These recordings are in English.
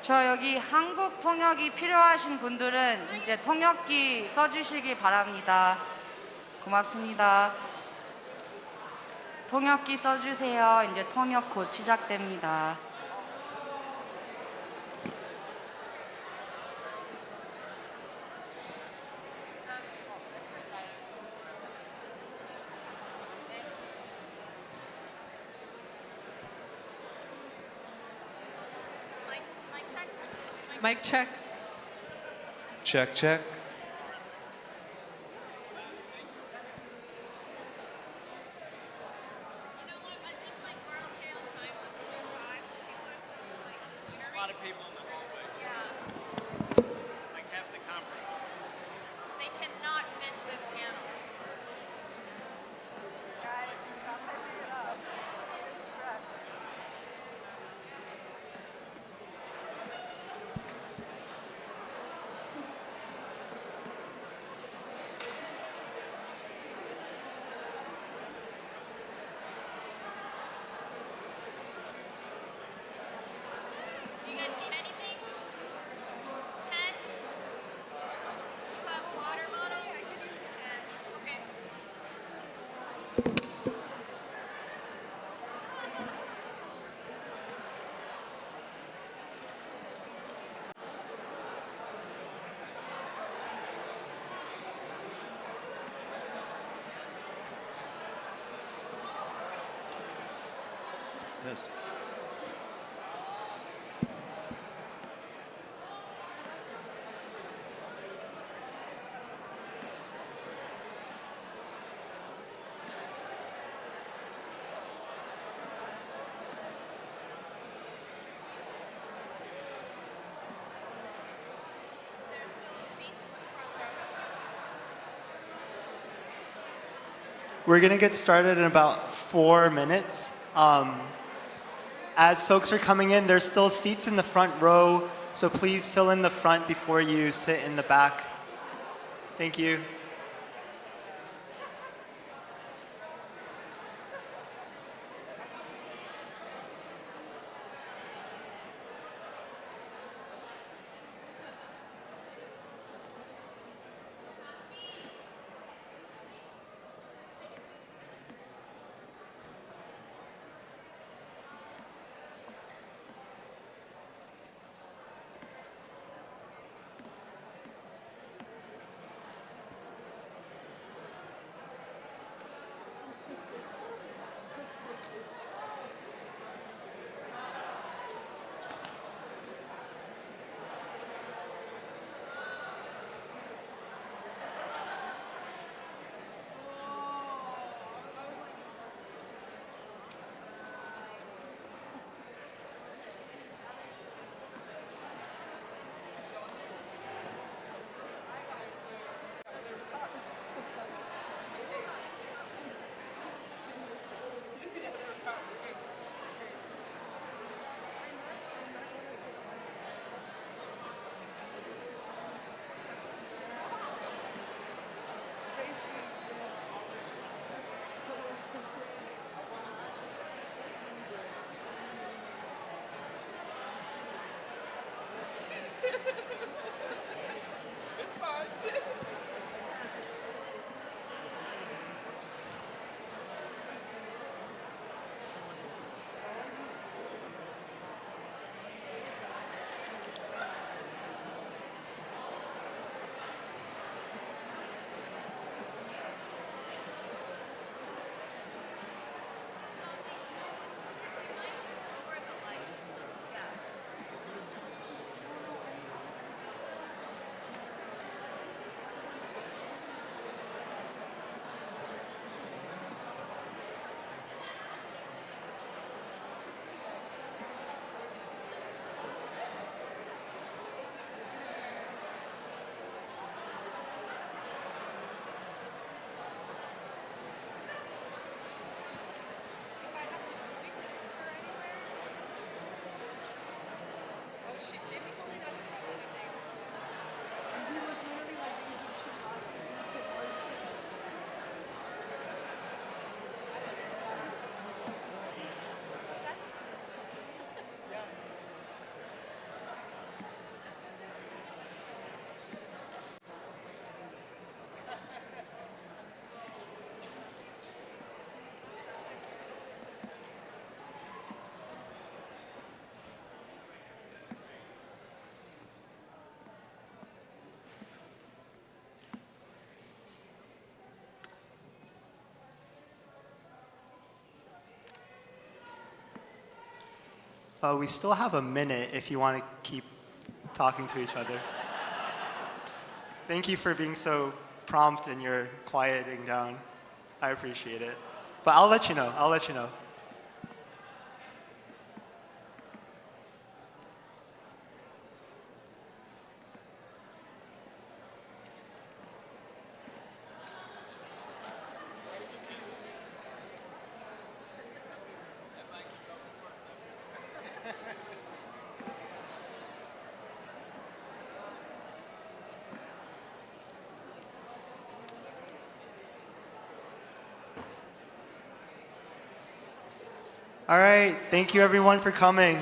저 여기 한국 통역이 필요하신 분들은 이제 통역기 써주시기 바랍니다. 고맙습니다. 통역기 써주세요. 이제 통역 곧 시작됩니다. Mic check. Check, check. A lot of people in the hallway. Like half the conference. They cannot miss this panel. Guys, stop hyping it up. It's rest. Do you guys need anything? Pen? You have water bottle? I could use a pen. Okay. Test. There's still seats in the front row. We're going to get started in about 4 minutes. As folks are coming in, there's still seats in the front row, so please fill in the front before you sit in the back. Thank you. We still have a minute if you want to keep talking to each other. Thank you for being so prompt in your quieting down. I appreciate it. But I'll let you know. I'll let you know. All right, thank you everyone for coming.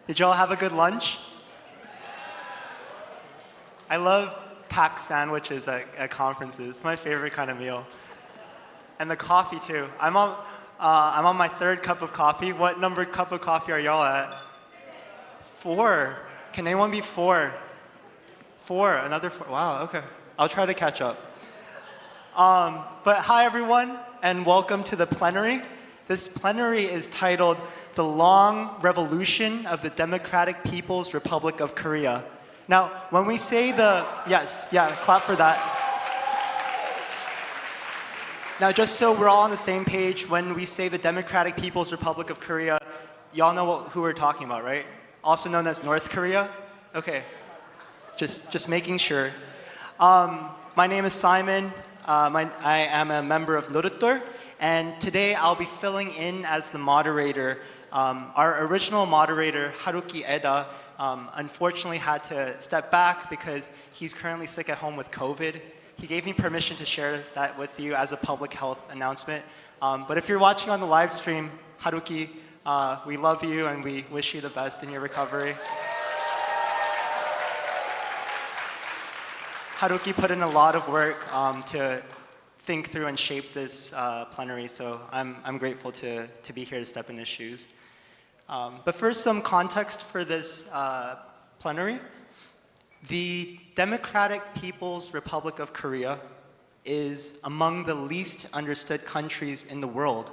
Did y'all have a good lunch? I love packed sandwiches at conferences. It's my favorite kind of meal. And the coffee too. I'm on my third cup of coffee. What number cup of coffee are y'all at? 4. Can anyone be 4? 4, another 4. Wow, okay. I'll try to catch up. But hi everyone, and welcome to the plenary. This plenary is titled The Long Revolution of the Democratic People's Republic of Korea. Now, when we say clap for that. Now, just so we're all on the same page, when we say the Democratic People's Republic of Korea, y'all know who we're talking about, right? Also known as North Korea? Okay, just making sure. My name is Simon. I am a member of Moderator, and today I'll be filling in as the moderator. Our original moderator, Haruki Eda, unfortunately had to step back because he's currently sick at home with COVID. He gave me permission to share that with you as a public health announcement. But if you're watching on the live stream, Haruki, we love you and we wish you the best in your recovery. Haruki put in a lot of work to think through and shape this plenary, so I'm grateful to be here to step in his shoes. But first, some context for this plenary. The Democratic People's Republic of Korea is among the least understood countries in the world,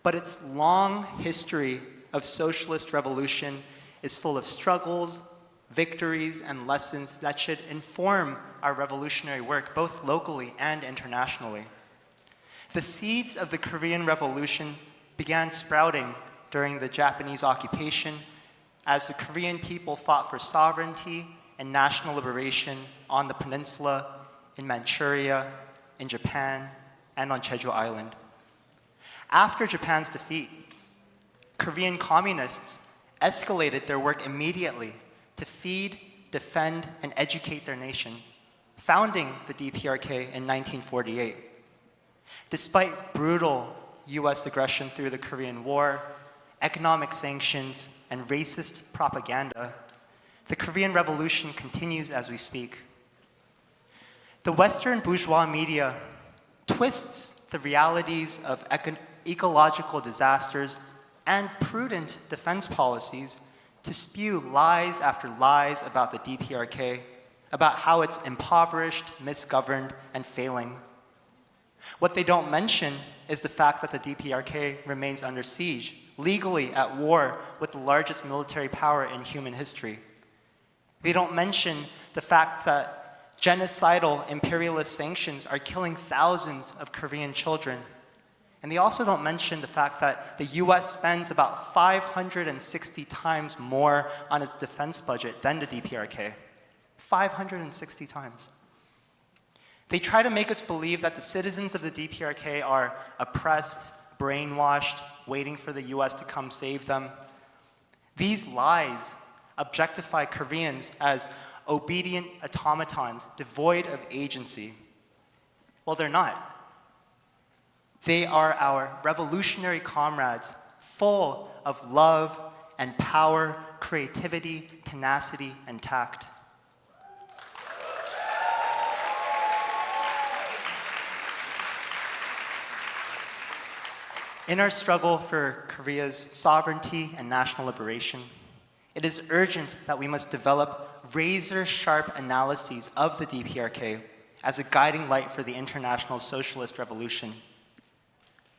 but its long history of socialist revolution is full of struggles, victories, and lessons that should inform our revolutionary work, both locally and internationally. The seeds of the Korean Revolution began sprouting during the Japanese occupation as the Korean people fought for sovereignty and national liberation on the peninsula, in Manchuria, in Japan, and on Jeju Island. After Japan's defeat, Korean communists escalated their work immediately to feed, defend, and educate their nation, founding the DPRK in 1948. Despite brutal US aggression through the Korean War, economic sanctions, and racist propaganda, the Korean Revolution continues as we speak. The Western bourgeois media twists the realities of ecological disasters and prudent defense policies to spew lies after lies about the DPRK, about how it's impoverished, misgoverned, and failing. What they don't mention is the fact that the DPRK remains under siege, legally at war with the largest military power in human history. They don't mention the fact that genocidal imperialist sanctions are killing thousands of Korean children. And they also don't mention the fact that the US spends about 560 times more on its defense budget than the DPRK. 560 times. They try to make us believe that the citizens of the DPRK are oppressed, brainwashed, waiting for the US to come save them. These lies objectify Koreans as obedient automatons devoid of agency. Well, they're not. They are our revolutionary comrades, full of love and power, creativity, tenacity, and tact. In our struggle for Korea's sovereignty and national liberation, it is urgent that we must develop razor-sharp analyses of the DPRK as a guiding light for the international socialist revolution.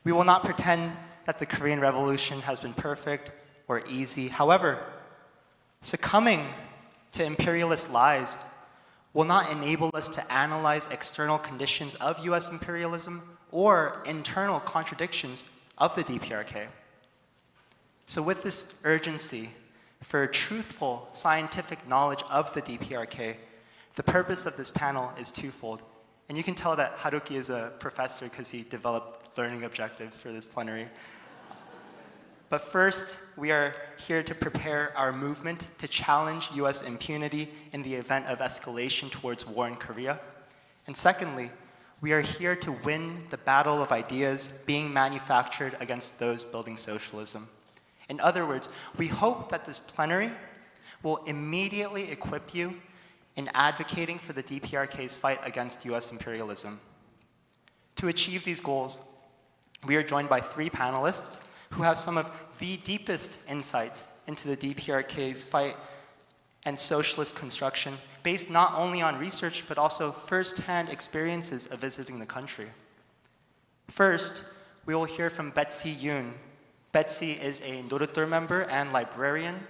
We will not pretend that the Korean Revolution has been perfect or easy. However, succumbing to imperialist lies will not enable us to analyze external conditions of US imperialism or internal contradictions of the DPRK. So with this urgency for truthful scientific knowledge of the DPRK, the purpose of this panel is twofold. And you can tell that Haruki is a professor because he developed learning objectives for this plenary. But first, we are here to prepare our movement to challenge US impunity in the event of escalation towards war in Korea. And secondly, we are here to win the battle of ideas being manufactured against those building socialism. In other words, we hope that this plenary will immediately equip you in advocating for the DPRK's fight against US imperialism. To achieve these goals, we are joined by 3 panelists who have some of the deepest insights into the DPRK's fight and socialist construction, based not only on research, but also first-hand experiences of visiting the country. First, we will hear from Betsy Yoon. Betsy is a Moderator member and librarian.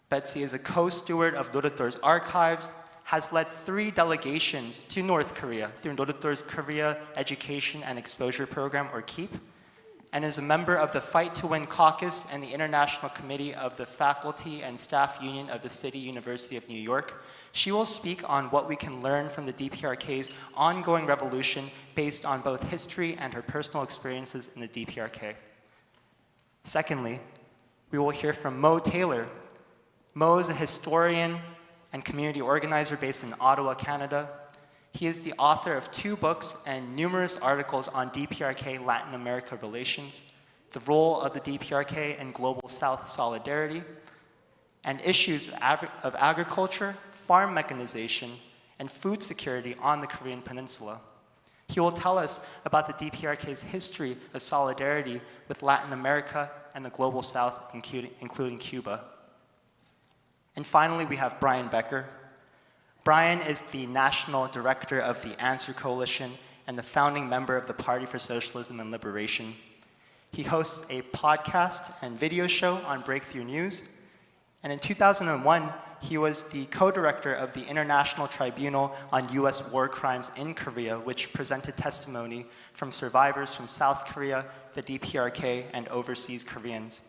Betsy is a co-steward of Moderator's archives, has led 3 delegations to North Korea through Moderator's Korea Education and Exposure Program, or KEEP, and is a member of the Fight to Win Caucus and the International Committee of the Faculty and Staff Union of the City University of New York. She will speak on what we can learn from the DPRK's ongoing revolution based on both history and her personal experiences in the DPRK. Secondly, we will hear from Mo Taylor. Mo is a historian and community organizer based in Ottawa, Canada. He is the author of 2 books and numerous articles on DPRK Latin America relations, the role of the DPRK in global South solidarity, and issues of agriculture, farm mechanization, and food security on the Korean Peninsula. He will tell us about the DPRK's history of solidarity with Latin America and the global South, including Cuba. And finally, we have Brian Becker. Brian is the National Director of the Answer Coalition and the founding member of the Party for Socialism and Liberation. He hosts a podcast and video show on Breakthrough News. And in 2001, he was the co-director of the International Tribunal on US War Crimes in Korea, which presented testimony from survivors from South Korea, the DPRK, and overseas Koreans.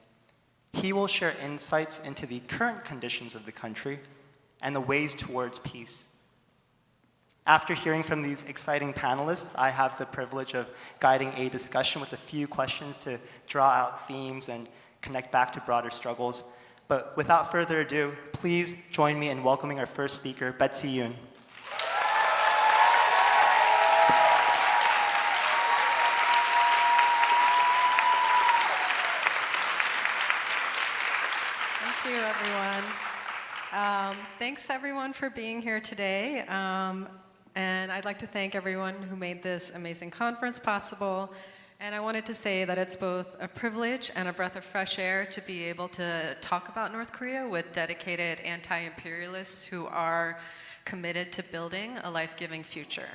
He will share insights into the current conditions of the country and the ways towards peace. After hearing from these exciting panelists, I have the privilege of guiding a discussion with a few questions to draw out themes and connect back to broader struggles. But without further ado, please join me in welcoming our first speaker, Betsy Yoon. Thank you, everyone. Thanks, everyone, for being here today. And I'd like to thank everyone who made this amazing conference possible. And I wanted to say that it's both a privilege and a breath of fresh air to be able to talk about North Korea with dedicated anti-imperialists who are committed to building a life-giving future.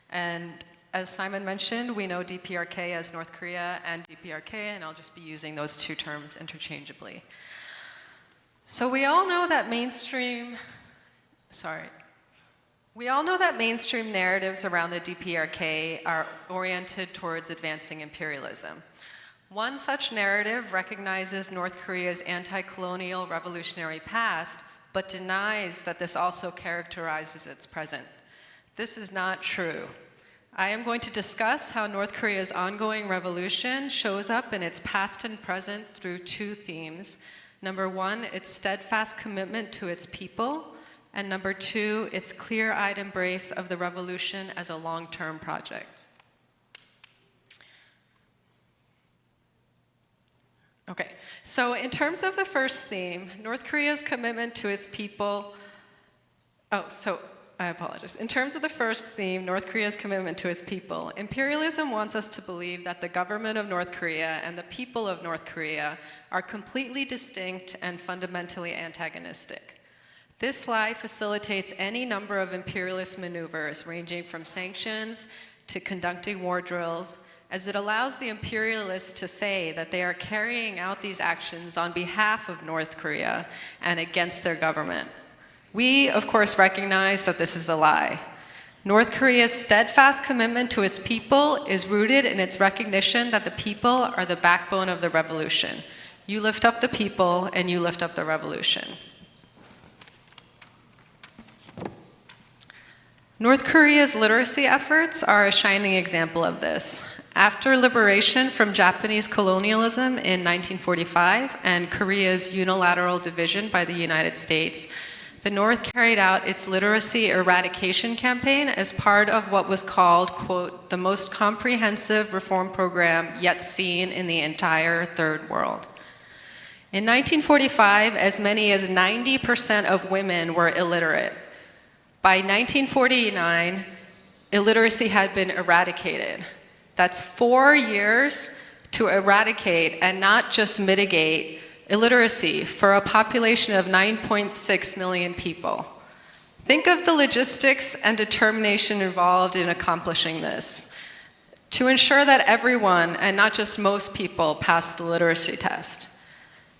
And as Simon mentioned, we know DPRK as North Korea and DPRK, and I'll just be using those 2 terms interchangeably. So we all know that mainstream narratives around the DPRK are oriented towards advancing imperialism. One such narrative recognizes North Korea's anti-colonial revolutionary past, but denies that this also characterizes its present. This is not true. I am going to discuss how North Korea's ongoing revolution shows up in its past and present through 2 themes. Number 1, its steadfast commitment to its people, and number 2, its clear-eyed embrace of the revolution as a long-term project. Okay, so in terms of the first theme, North Korea's commitment to its people, I apologize. In terms of the first theme, North Korea's commitment to its people, imperialism wants us to believe that the government of North Korea and the people of North Korea are completely distinct and fundamentally antagonistic. This lie facilitates any number of imperialist maneuvers, ranging from sanctions to conducting war drills, as it allows the imperialists to say that they are carrying out these actions on behalf of North Korea and against their government. We, of course, recognize that this is a lie. North Korea's steadfast commitment to its people is rooted in its recognition that the people are the backbone of the revolution. You lift up the people and you lift up the revolution. North Korea's literacy efforts are a shining example of this. After liberation from Japanese colonialism in 1945 and Korea's unilateral division by the United States, the North carried out its literacy eradication campaign as part of what was called, quote, the most comprehensive reform program yet seen in the entire Third World. In 1945, as many as 90% of women were illiterate. By 1949, illiteracy had been eradicated. That's 4 years to eradicate and not just mitigate illiteracy for a population of 9.6 million people. Think of the logistics and determination involved in accomplishing this to ensure that everyone, and not just most people, pass the literacy test.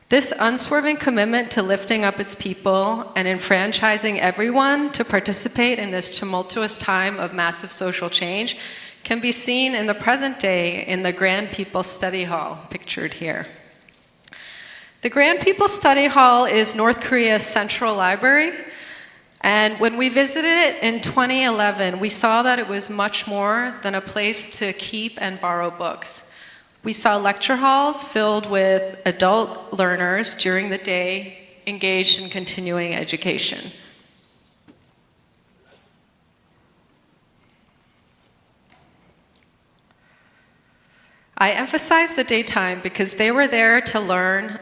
This unswerving commitment to lifting up its people and enfranchising everyone to participate in this tumultuous time of massive social change can be seen in the present day in the Grand People's Study Hall, pictured here. The Grand People's Study Hall is North Korea's central library, and when we visited it in 2011, we saw that it was much more than a place to keep and borrow books. We saw lecture halls filled with adult learners during the day engaged in continuing education. I emphasize the daytime because they were there to learn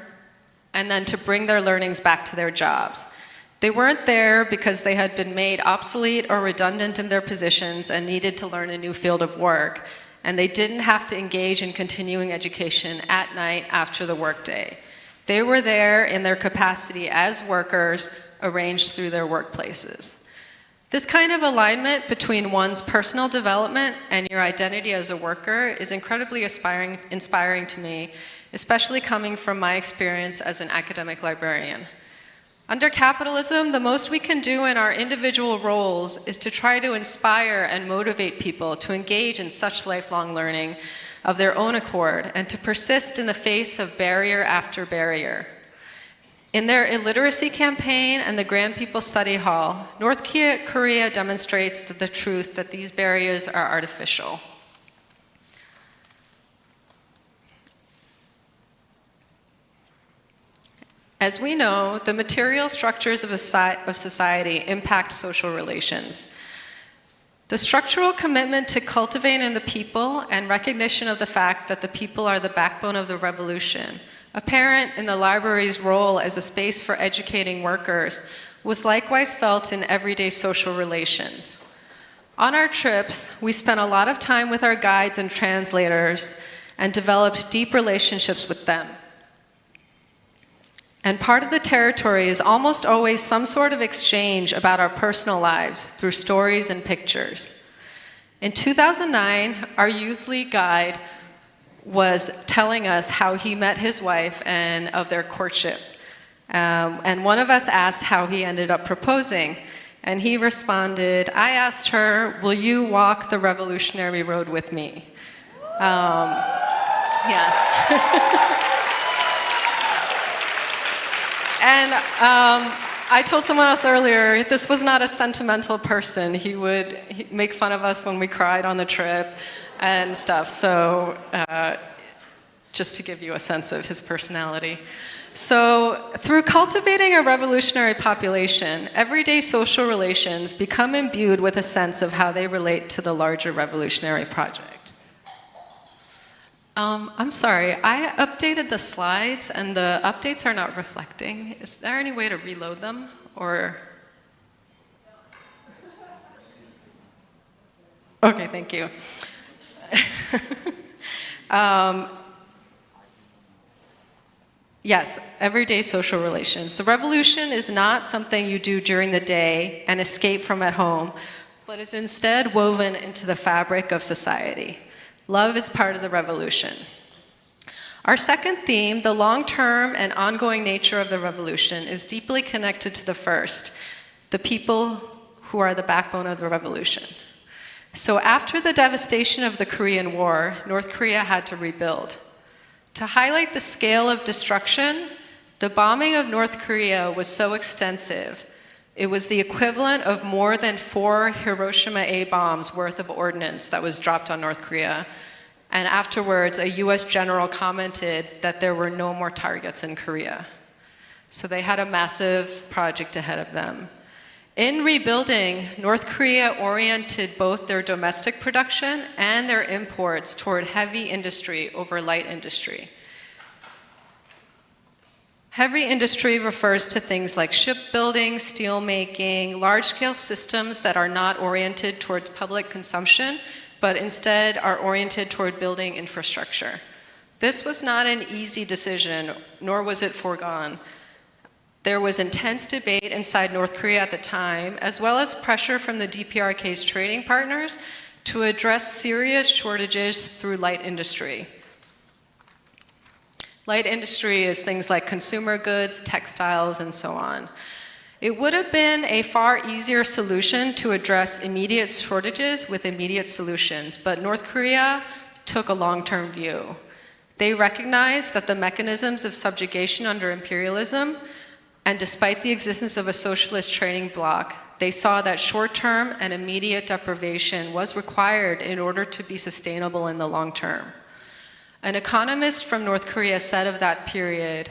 and then to bring their learnings back to their jobs. They weren't there because they had been made obsolete or redundant in their positions and needed to learn a new field of work, and they didn't have to engage in continuing education at night after the workday. They were there in their capacity as workers arranged through their workplaces. This kind of alignment between one's personal development and your identity as a worker is incredibly inspiring to me, especially coming from my experience as an academic librarian. Under capitalism, the most we can do in our individual roles is to try to inspire and motivate people to engage in such lifelong learning of their own accord and to persist in the face of barrier after barrier. In their illiteracy campaign and the Grand People's Study Hall, North Korea demonstrates the truth that these barriers are artificial. As we know, the material structures of society impact social relations. The structural commitment to cultivating the people and recognition of the fact that the people are the backbone of the revolution, apparent in the library's role as a space for educating workers, was likewise felt in everyday social relations. On our trips, we spent a lot of time with our guides and translators and developed deep relationships with them. And part of the territory is almost always some sort of exchange about our personal lives through stories and pictures. In 2009, our youth league guide was telling us how he met his wife and of their courtship. And one of us asked how he ended up proposing. And he responded, I asked her, will you walk the revolutionary road with me? Yes. And I told someone else earlier, this was not a sentimental person. He would make fun of us when we cried on the trip and stuff. So just to give you a sense of his personality. So through cultivating a revolutionary population, everyday social relations become imbued with a sense of how they relate to the larger revolutionary project. I'm sorry, I updated the slides and the updates are not reflecting. Is there any way to reload them or? Okay, thank you. Yes, everyday social relations. The revolution is not something you do during the day and escape from at home, but is instead woven into the fabric of society. Love is part of the revolution. Our second theme, the long-term and ongoing nature of the revolution, is deeply connected to the first, the people who are the backbone of the revolution. So after the devastation of the Korean War, North Korea had to rebuild. To highlight the scale of destruction, the bombing of North Korea was so extensive, it was the equivalent of more than 4 Hiroshima A bombs worth of ordnance that was dropped on North Korea. And afterwards, a US general commented that there were no more targets in Korea. So they had a massive project ahead of them. In rebuilding, North Korea oriented both their domestic production and their imports toward heavy industry over light industry. Heavy industry refers to things like shipbuilding, steelmaking, large-scale systems that are not oriented towards public consumption, but instead are oriented toward building infrastructure. This was not an easy decision, nor was it foregone. There was intense debate inside North Korea at the time, as well as pressure from the DPRK's trading partners to address serious shortages through light industry. Light industry is things like consumer goods, textiles, and so on. It would have been a far easier solution to address immediate shortages with immediate solutions, but North Korea took a long-term view. They recognized that the mechanisms of subjugation under imperialism, and despite the existence of a socialist trading bloc, they saw that short-term and immediate deprivation was required in order to be sustainable in the long term. An economist from North Korea said of that period,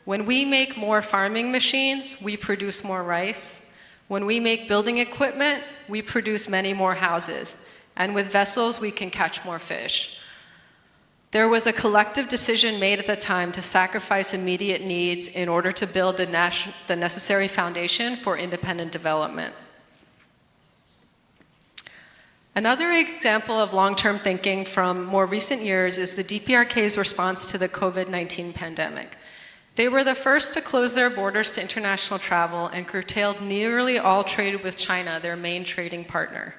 "When we make more farming machines, we produce more rice. When we make building equipment, we produce many more houses. And with vessels, we can catch more fish." There was a collective decision made at the time to sacrifice immediate needs in order to build the necessary foundation for independent development. Another example of long-term thinking from more recent years is the DPRK's response to the COVID-19 pandemic. They were the first to close their borders to international travel and curtailed nearly all trade with China, their main trading partner.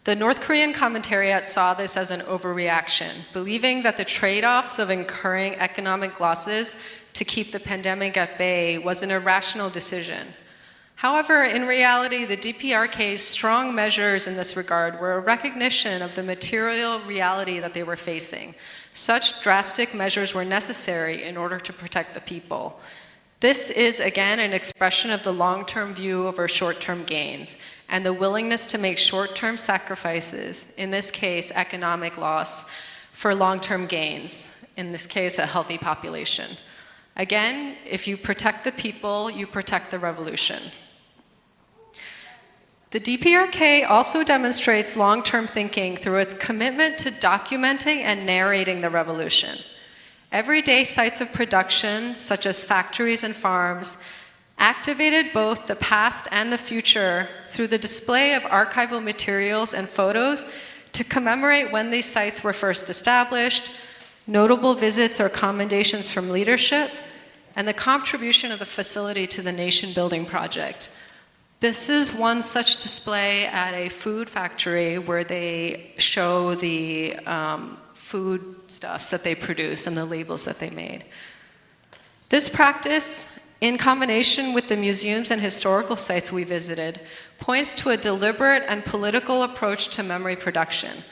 The North Korean commentariat saw this as an overreaction, believing that the trade-offs of incurring economic losses to keep the pandemic at bay was an irrational decision. However, in reality, the DPRK's strong measures in this regard were a recognition of the material reality that they were facing. Such drastic measures were necessary in order to protect the people. This is, again, an expression of the long-term view over short-term gains and the willingness to make short-term sacrifices, in this case, economic loss, for long-term gains, in this case, a healthy population. Again, if you protect the people, you protect the revolution. The DPRK also demonstrates long-term thinking through its commitment to documenting and narrating the revolution. Everyday sites of production, such as factories and farms, activated both the past and the future through the display of archival materials and photos to commemorate when these sites were first established, notable visits or commendations from leadership, and the contribution of the facility to the nation-building project. This is one such display at a food factory where they show the foodstuffs that they produce and the labels that they made. This practice, in combination with the museums and historical sites we visited, points to a deliberate and political approach to memory production.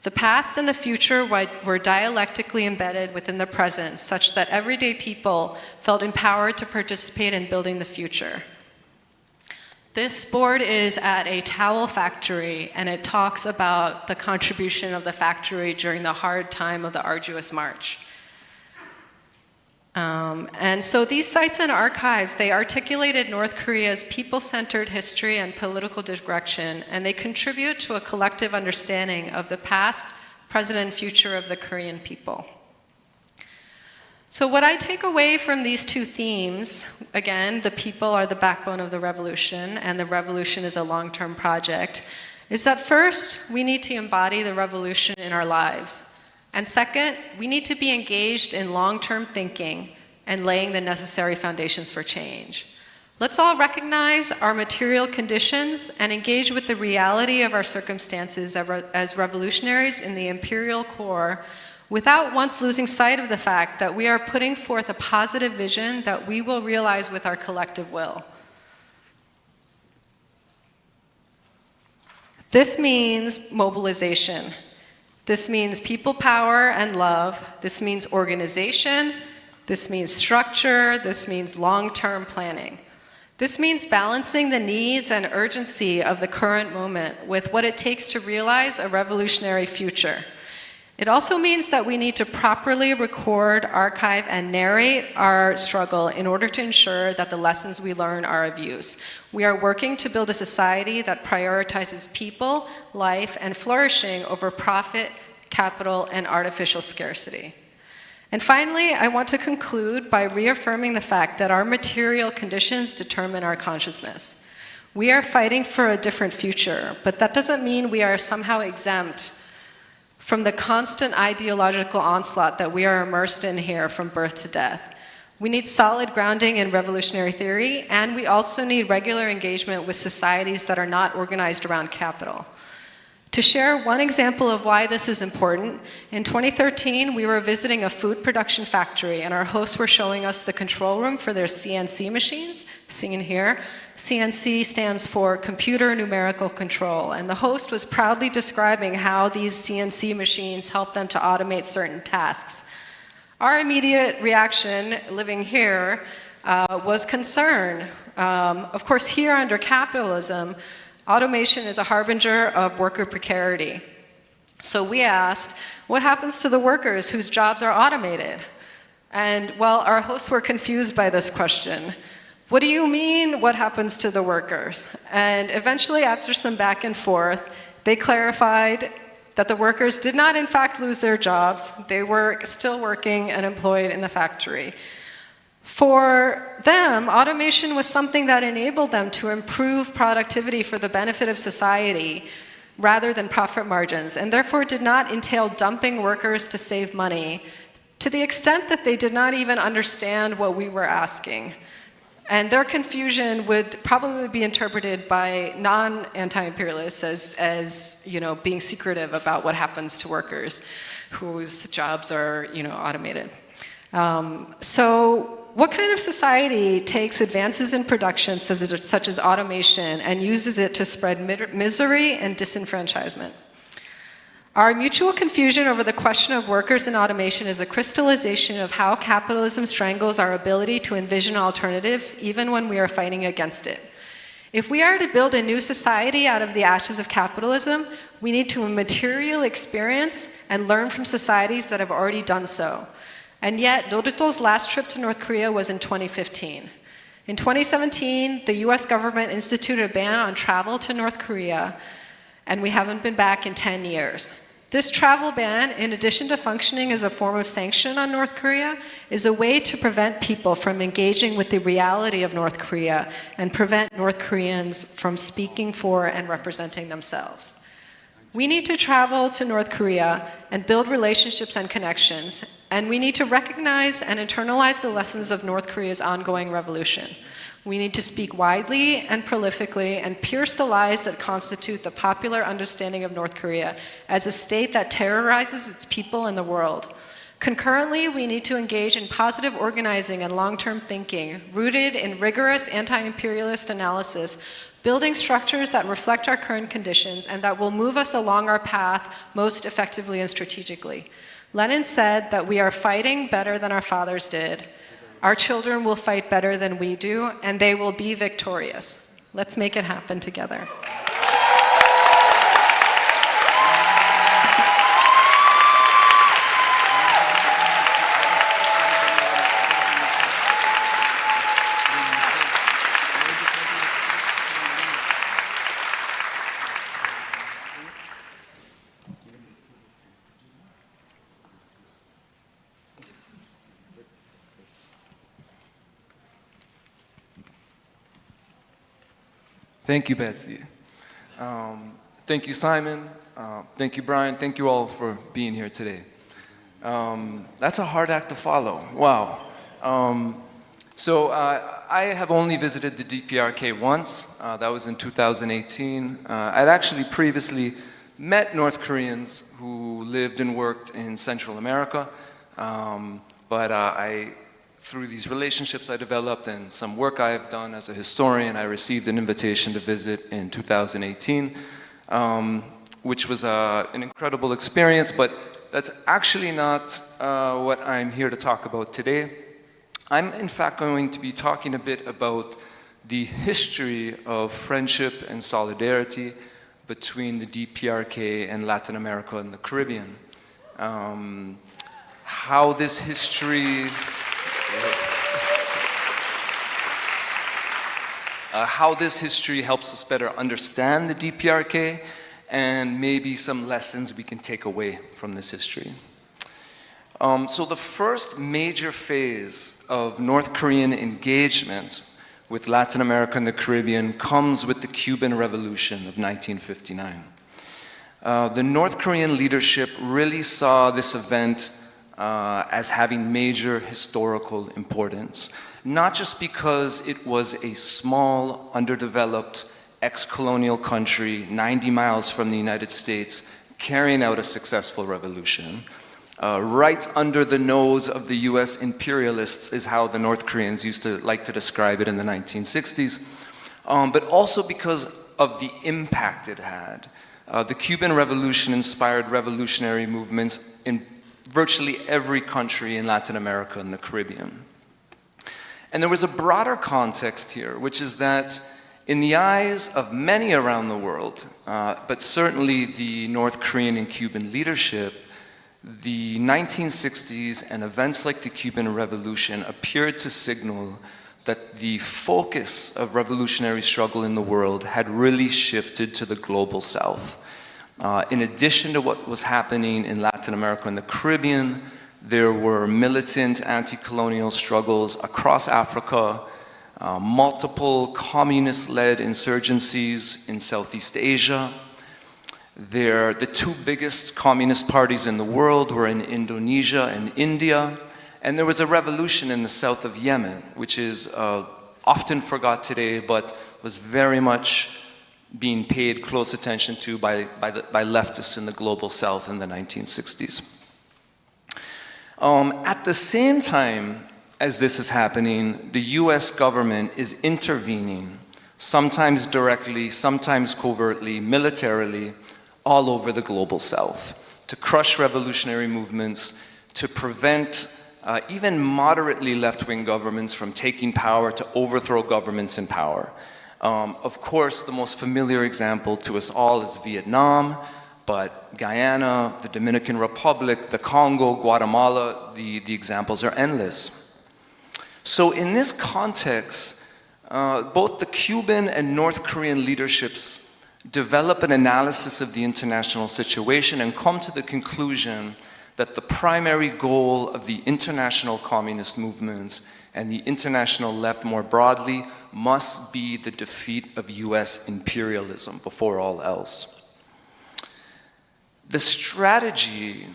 The past and the future were dialectically embedded within the present, such that everyday people felt empowered to participate in building the future. This board is at a towel factory, and it talks about the contribution of the factory during the hard time of the arduous march. And so these sites and archives, they articulated North Korea's people-centered history and political direction, and they contribute to a collective understanding of the past, present, and future of the Korean people. So what I take away from these two themes, again, the people are the backbone of the revolution, and the revolution is a long-term project, is that first, we need to embody the revolution in our lives. And second, we need to be engaged in long-term thinking and laying the necessary foundations for change. Let's all recognize our material conditions and engage with the reality of our circumstances as revolutionaries in the imperial core without once losing sight of the fact that we are putting forth a positive vision that we will realize with our collective will. This means mobilization. This means people power and love. This means organization. This means structure. This means long-term planning. This means balancing the needs and urgency of the current moment with what it takes to realize a revolutionary future. It also means that we need to properly record, archive, and narrate our struggle in order to ensure that the lessons we learn are of use. We are working to build a society that prioritizes people, life, and flourishing over profit, capital, and artificial scarcity. And finally, I want to conclude by reaffirming the fact that our material conditions determine our consciousness. We are fighting for a different future, but that doesn't mean we are somehow exempt from the constant ideological onslaught that we are immersed in here from birth to death. We need solid grounding in revolutionary theory, and we also need regular engagement with societies that are not organized around capital. To share one example of why this is important, in 2013, we were visiting a food production factory, and our hosts were showing us the control room for their CNC machines, seen here. CNC stands for Computer Numerical Control, and the host was proudly describing how these CNC machines help them to automate certain tasks. Our immediate reaction, living here, was concern. Of course, here under capitalism, automation is a harbinger of worker precarity. So we asked, what happens to the workers whose jobs are automated? And well, our hosts were confused by this question. What do you mean, what happens to the workers? And eventually, after some back and forth, they clarified that the workers did not in fact lose their jobs. They were still working and employed in the factory. For them, automation was something that enabled them to improve productivity for the benefit of society rather than profit margins, and therefore did not entail dumping workers to save money, to the extent that they did not even understand what we were asking. And their confusion would probably be interpreted by non-anti-imperialists as being secretive about what happens to workers whose jobs are automated. So what kind of society takes advances in production such as automation and uses it to spread misery and disenfranchisement? Our mutual confusion over the question of workers and automation is a crystallization of how capitalism strangles our ability to envision alternatives even when we are fighting against it. If we are to build a new society out of the ashes of capitalism, we need to material experience and learn from societies that have already done so. And yet, Dorito's last trip to North Korea was in 2015. In 2017, the US government instituted a ban on travel to North Korea, and we haven't been back in 10 years. This travel ban, in addition to functioning as a form of sanction on North Korea, is a way to prevent people from engaging with the reality of North Korea and prevent North Koreans from speaking for and representing themselves. We need to travel to North Korea and build relationships and connections, and we need to recognize and internalize the lessons of North Korea's ongoing revolution. We need to speak widely and prolifically and pierce the lies that constitute the popular understanding of North Korea as a state that terrorizes its people and the world. Concurrently, we need to engage in positive organizing and long-term thinking, rooted in rigorous anti-imperialist analysis, building structures that reflect our current conditions and that will move us along our path most effectively and strategically. Lenin said that we are fighting better than our fathers did. Our children will fight better than we do, and they will be victorious. Let's make it happen together. Thank you, Betsy. Thank you, Simon. Thank you, Brian. Thank you all for being here today. That's a hard act to follow. Wow. So I have only visited the DPRK once. That was in 2018. I'd actually previously met North Koreans who lived and worked in Central America. But through these relationships I developed and some work I have done as a historian, I received an invitation to visit in 2018, which was an incredible experience, but that's actually not what I'm here to talk about today. I'm in fact going to be talking a bit about the history of friendship and solidarity between the DPRK and Latin America and the Caribbean. How this history helps us better understand the DPRK, and maybe some lessons we can take away from this history. So the first major phase of North Korean engagement with Latin America and the Caribbean comes with the Cuban Revolution of 1959. The North Korean leadership really saw this event as having major historical importance, not just because it was a small, underdeveloped, ex-colonial country 90 miles from the United States carrying out a successful revolution. Right under the nose of the US imperialists is how the North Koreans used to like to describe it in the 1960s, but also because of the impact it had. The Cuban Revolution inspired revolutionary movements in virtually every country in Latin America and the Caribbean. And there was a broader context here, which is that in the eyes of many around the world, but certainly the North Korean and Cuban leadership, the 1960s and events like the Cuban Revolution appeared to signal that the focus of revolutionary struggle in the world had really shifted to the global South. In addition to what was happening in Latin America and the Caribbean, there were militant anti-colonial struggles across Africa, multiple communist-led insurgencies in Southeast Asia. The two biggest communist parties in the world were in Indonesia and India, and there was a revolution in the south of Yemen, which is often forgot today, but was very much being paid close attention to by leftists in the global south in the 1960s. At the same time as this is happening, the US government is intervening, sometimes directly, sometimes covertly, militarily, all over the global south, to crush revolutionary movements, to prevent even moderately left-wing governments from taking power, to overthrow governments in power. Of course, the most familiar example to us all is Vietnam, but Guyana, the Dominican Republic, the Congo, Guatemala, the examples are endless. So in this context, both the Cuban and North Korean leaderships develop an analysis of the international situation and come to the conclusion that the primary goal of the international communist movements and the international left more broadly must be the defeat of US imperialism before all else. The strategy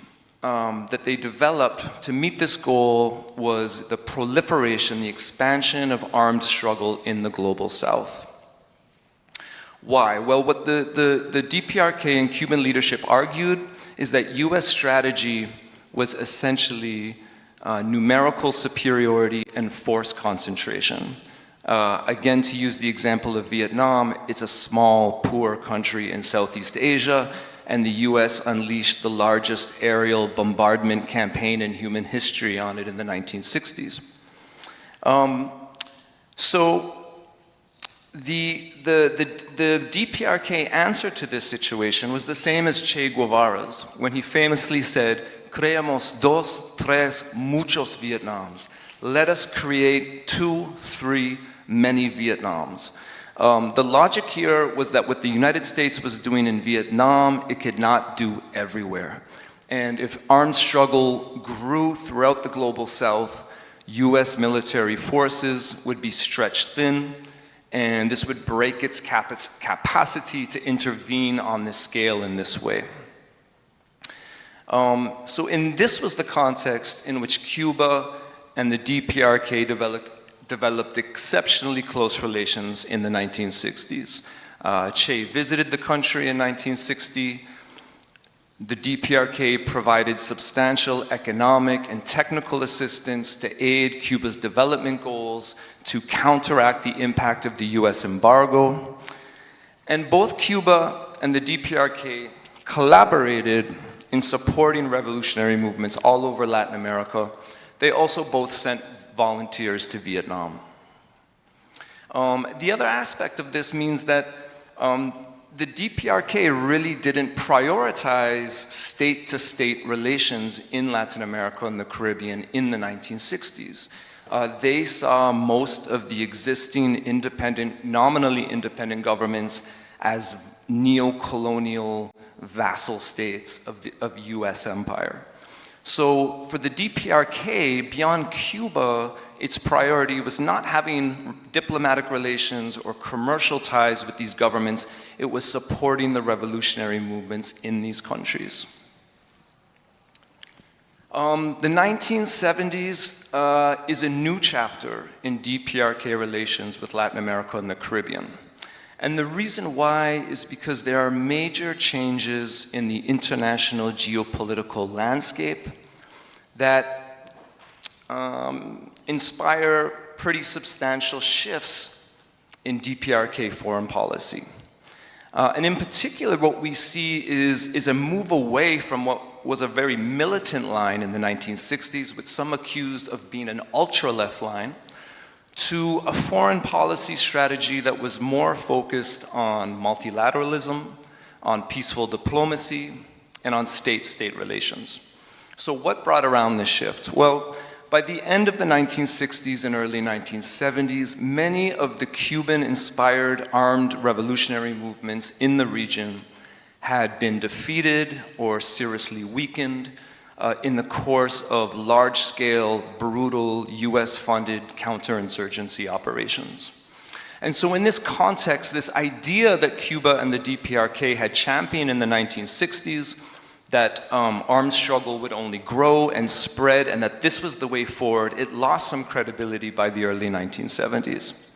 that they developed to meet this goal was the proliferation, the expansion of armed struggle in the global south. Why? Well, what the DPRK and Cuban leadership argued is that US strategy was essentially numerical superiority and force concentration. Again, to use the example of Vietnam, it's a small, poor country in Southeast Asia, and the US unleashed the largest aerial bombardment campaign in human history on it in the 1960s. So the DPRK answer to this situation was the same as Che Guevara's when he famously said, "Creamos dos, tres, muchos Vietnams." Let us create 2, 3, many Vietnams. The logic here was that what the United States was doing in Vietnam, it could not do everywhere. And if armed struggle grew throughout the global south, US military forces would be stretched thin, and this would break its capacity to intervene on this scale in this way. This was the context in which Cuba and the DPRK developed exceptionally close relations in the 1960s. Che visited the country in 1960. The DPRK provided substantial economic and technical assistance to aid Cuba's development goals, to counteract the impact of the US embargo. And both Cuba and the DPRK collaborated in supporting revolutionary movements all over Latin America. They also both sent volunteers to Vietnam. The other aspect of this means that the DPRK really didn't prioritize state-to-state relations in Latin America and the Caribbean in the 1960s. They saw most of the existing independent, nominally independent governments as neo-colonial vassal states of US empire. So for the DPRK, beyond Cuba, its priority was not having diplomatic relations or commercial ties with these governments, it was supporting the revolutionary movements in these countries. The 1970s is a new chapter in DPRK relations with Latin America and the Caribbean. And the reason why is because there are major changes in the international geopolitical landscape that inspire pretty substantial shifts in DPRK foreign policy. And in particular, what we see is a move away from what was a very militant line in the 1960s, with some accused of being an ultra-left line, to a foreign policy strategy that was more focused on multilateralism, on peaceful diplomacy, and on state-state relations. So what brought around this shift? Well, by the end of the 1960s and early 1970s, many of the Cuban-inspired armed revolutionary movements in the region had been defeated or seriously weakened in the course of large-scale, brutal, US-funded counterinsurgency operations. And so in this context, this idea that Cuba and the DPRK had championed in the 1960s, that armed struggle would only grow and spread, and that this was the way forward, it lost some credibility by the early 1970s.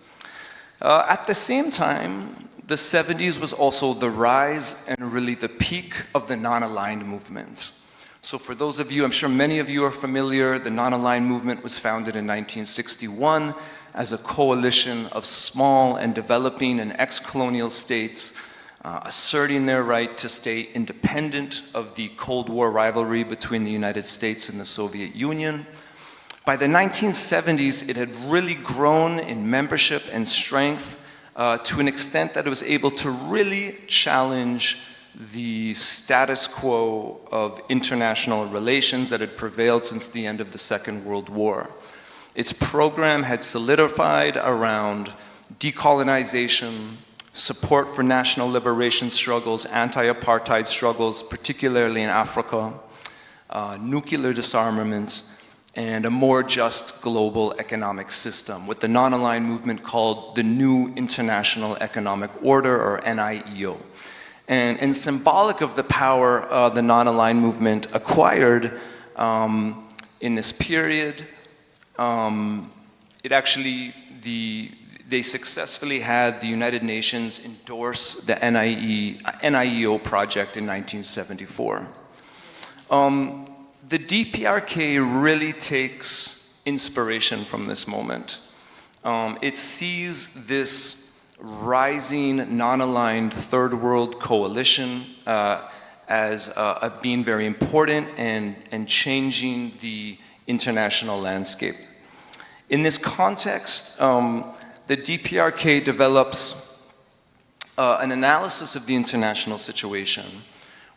At the same time, the 70s was also the rise and really the peak of the non-aligned movement. So for those of you, I'm sure many of you are familiar, the non-aligned movement was founded in 1961 as a coalition of small and developing and ex-colonial states asserting their right to stay independent of the Cold War rivalry between the United States and the Soviet Union. By the 1970s, it had really grown in membership and strength to an extent that it was able to really challenge the status quo of international relations that had prevailed since the end of the Second World War. Its program had solidified around decolonization, support for national liberation struggles, anti-apartheid struggles, particularly in Africa, nuclear disarmament, and a more just global economic system, with the non-aligned movement called the New International Economic Order, or NIEO. And symbolic of the power the non-aligned movement acquired in this period, they successfully had the United Nations endorse the NIEO project in 1974. The DPRK really takes inspiration from this moment. It sees this rising non-aligned third world coalition as being very important and changing the international landscape. In this context, the DPRK develops an analysis of the international situation,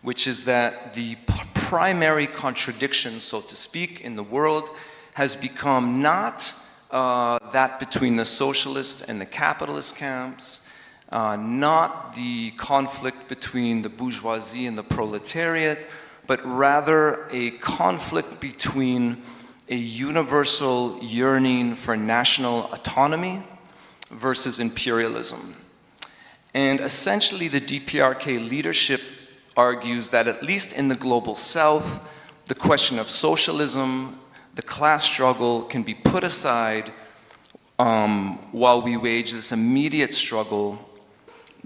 which is that the primary contradiction, so to speak, in the world has become not that between the socialist and the capitalist camps, not the conflict between the bourgeoisie and the proletariat, but rather a conflict between a universal yearning for national autonomy versus imperialism. And essentially the DPRK leadership argues that at least in the global south, the question of socialism, the class struggle can be put aside while we wage this immediate struggle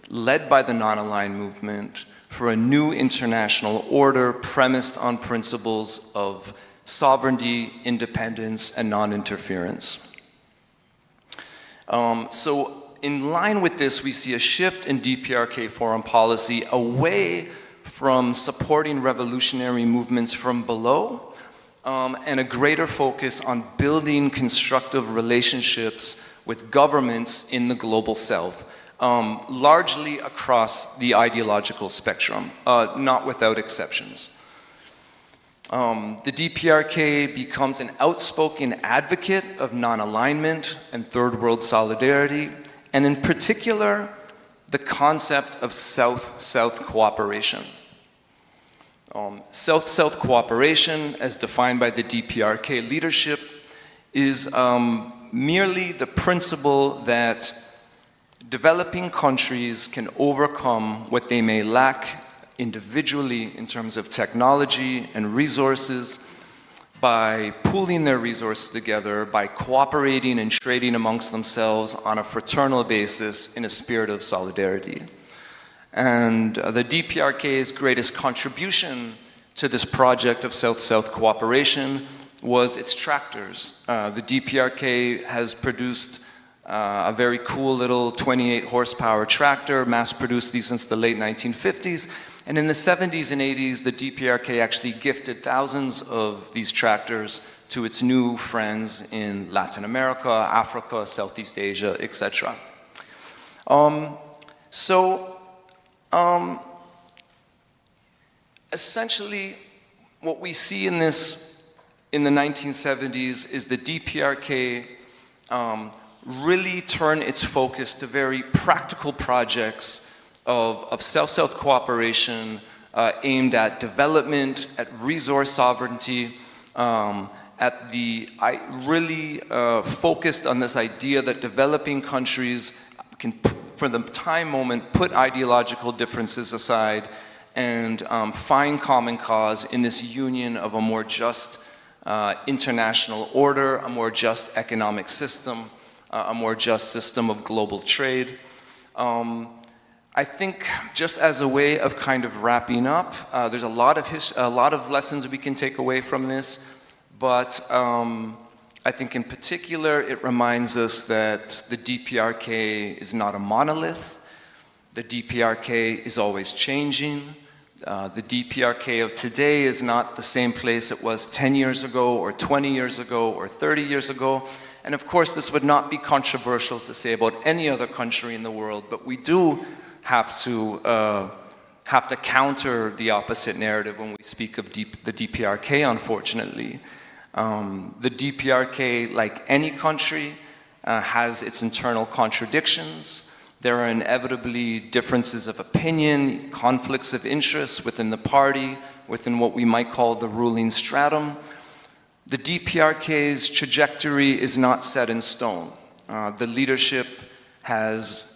led by the non-aligned movement for a new international order premised on principles of sovereignty, independence, and non-interference. So in line with this, we see a shift in DPRK foreign policy away from supporting revolutionary movements from below and a greater focus on building constructive relationships with governments in the global south. Largely across the ideological spectrum, not without exceptions. The DPRK becomes an outspoken advocate of non-alignment and third world solidarity, and in particular, the concept of South-South cooperation. South-South cooperation, as defined by the DPRK leadership, is merely the principle that developing countries can overcome what they may lack individually in terms of technology and resources by pooling their resources together, by cooperating and trading amongst themselves on a fraternal basis in a spirit of solidarity. And the DPRK's greatest contribution to this project of South-South cooperation was its tractors. The DPRK has produced a very cool little 28 horsepower tractor, mass-produced these since the late 1950s. And in the 70s and 80s, the DPRK actually gifted thousands of these tractors to its new friends in Latin America, Africa, Southeast Asia, etc. Essentially, what we see in the 1970s is the DPRK really turn its focus to very practical projects of South-South cooperation aimed at development, at resource sovereignty, really focused on this idea that developing countries can, for the time moment, put ideological differences aside and find common cause in this union of a more just international order, a more just economic system, a more just system of global trade. I think just as a way of kind of wrapping up, there's a lot of lessons we can take away from this, but I think in particular it reminds us that the DPRK is not a monolith. The DPRK is always changing. The DPRK of today is not the same place it was 10 years ago or 20 years ago or 30 years ago. And of course, this would not be controversial to say about any other country in the world, but we do have to counter the opposite narrative when we speak of the DPRK, unfortunately. The DPRK, like any country, has its internal contradictions. There are inevitably differences of opinion, conflicts of interest within the party, within what we might call the ruling stratum. The DPRK's trajectory is not set in stone. The leadership is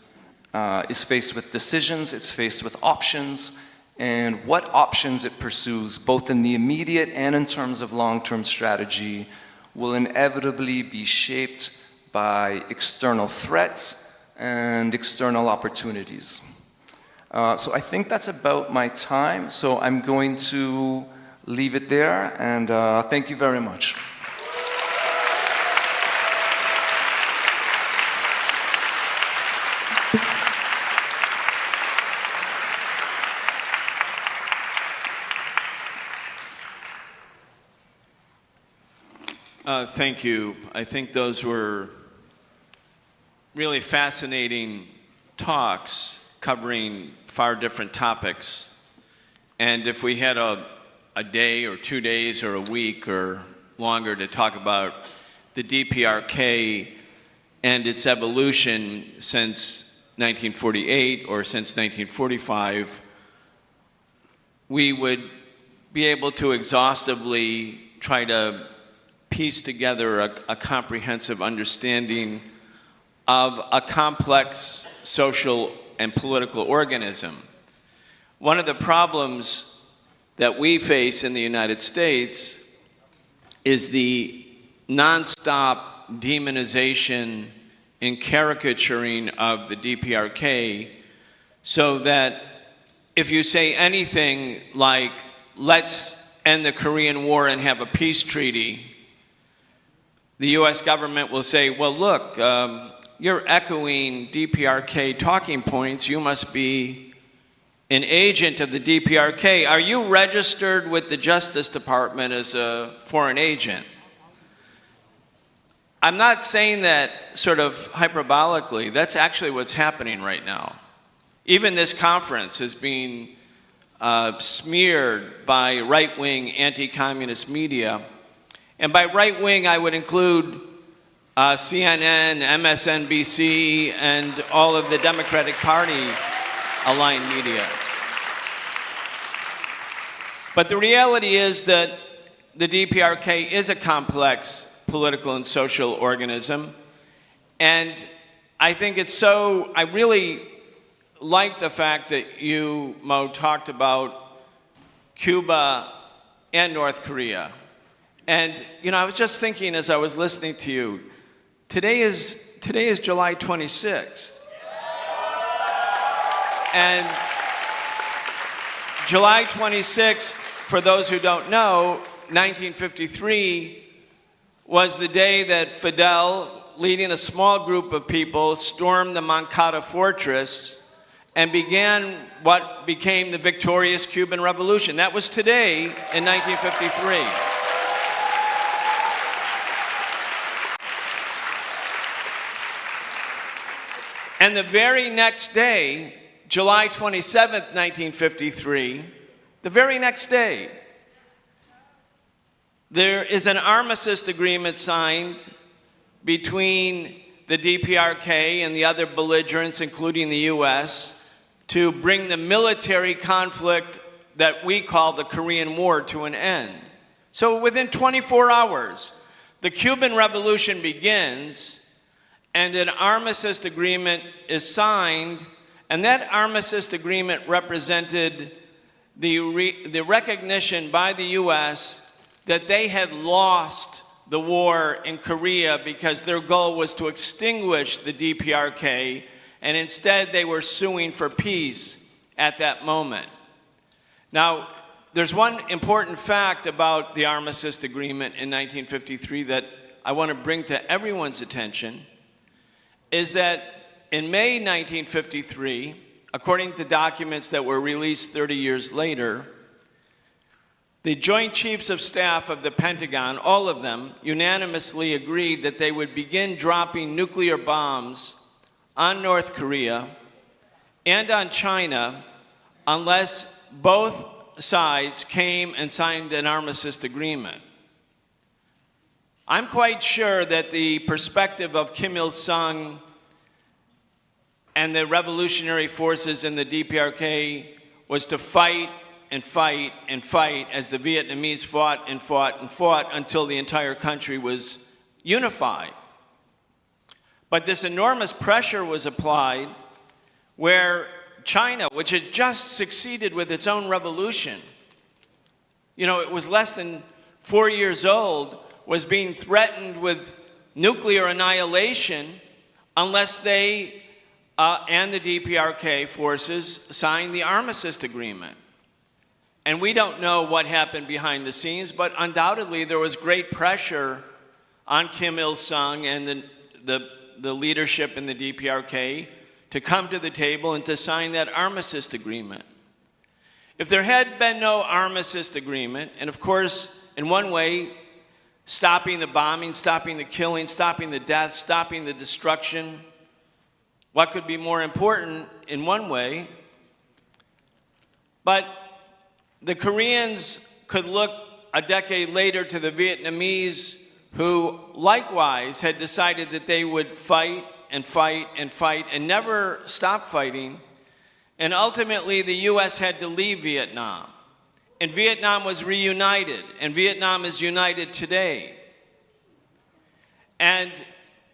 faced with decisions, it's faced with options, and what options it pursues, both in the immediate and in terms of long-term strategy, will inevitably be shaped by external threats and external opportunities. So I think that's about my time, so I'm going to leave it there, and thank you very much. Thank you. I think those were really fascinating talks covering far different topics. And if we had a day or 2 days or a week or longer to talk about the DPRK and its evolution since 1948 or since 1945, we would be able to exhaustively try to piece together a comprehensive understanding of a complex social and political organism. One of the problems that we face in the United States is the nonstop demonization in caricaturing of the DPRK, so that if you say anything like, let's end the Korean War and have a peace treaty, the US government will say, well, look, you're echoing DPRK talking points. You must be an agent of the DPRK. Are you registered with the Justice Department as a foreign agent? I'm not saying that sort of hyperbolically. That's actually what's happening right now. Even this conference is being smeared by right-wing anti-communist media. And by right-wing, I would include CNN, MSNBC, and all of the Democratic Party aligned media. But the reality is that the DPRK is a complex political and social organism. And I think it's so, I really like the fact that you, Mo, talked about Cuba and North Korea. And, you know, I was just thinking as I was listening to you, today is July 26th. And July 26th, for those who don't know, 1953 was the day that Fidel, leading a small group of people, stormed the Moncada fortress and began what became the victorious Cuban Revolution. That was today in 1953. And the very next day, July 27th, 1953, the very next day, there is an armistice agreement signed between the DPRK and the other belligerents, including the US, to bring the military conflict that we call the Korean War to an end. So within 24 hours, the Cuban Revolution begins, and an armistice agreement is signed, and that armistice agreement represented the recognition by the US that they had lost the war in Korea because their goal was to extinguish the DPRK, and instead they were suing for peace at that moment. Now, there's one important fact about the armistice agreement in 1953 that I want to bring to everyone's attention, is that in May 1953, according to documents that were released 30 years later, the Joint Chiefs of Staff of the Pentagon, all of them, unanimously agreed that they would begin dropping nuclear bombs on North Korea and on China unless both sides came and signed an armistice agreement. I'm quite sure that the perspective of Kim Il-sung and the revolutionary forces in the DPRK was to fight and fight and fight as the Vietnamese fought and fought and fought until the entire country was unified. But this enormous pressure was applied where China, which had just succeeded with its own revolution, you know, it was less than 4 years old, was being threatened with nuclear annihilation unless they and the DPRK forces signed the armistice agreement. And we don't know what happened behind the scenes, but undoubtedly there was great pressure on Kim Il-sung and the leadership in the DPRK to come to the table and to sign that armistice agreement. If there had been no armistice agreement, and of course, in one way, stopping the bombing, stopping the killing, stopping the death, stopping the destruction, what could be more important in one way? But the Koreans could look a decade later to the Vietnamese, who likewise had decided that they would fight and fight and fight and never stop fighting. And ultimately, the US had to leave Vietnam. And Vietnam was reunited, and Vietnam is united today. And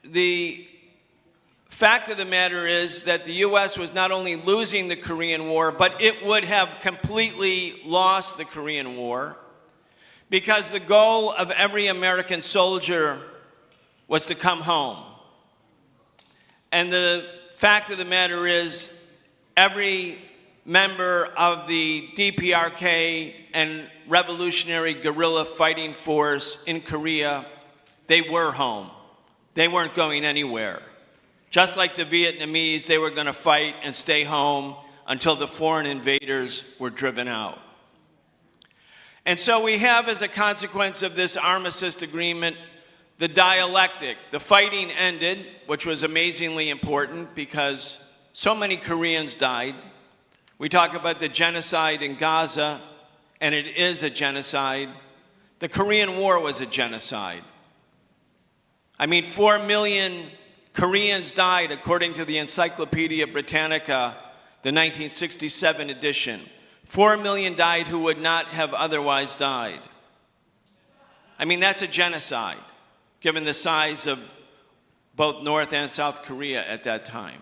the fact of the matter is that the US was not only losing the Korean War, but it would have completely lost the Korean War, because the goal of every American soldier was to come home. And the fact of the matter is, every member of the DPRK and Revolutionary Guerrilla Fighting Force in Korea, they were home. They weren't going anywhere. Just like the Vietnamese, they were going to fight and stay home until the foreign invaders were driven out. And so we have, as a consequence of this armistice agreement, the dialectic. The fighting ended, which was amazingly important because so many Koreans died. We talk about the genocide in Gaza, and it is a genocide. The Korean War was a genocide. I mean, 4 million Koreans died, according to the Encyclopedia Britannica, the 1967 edition. 4 million died who would not have otherwise died. I mean, that's a genocide, given the size of both North and South Korea at that time.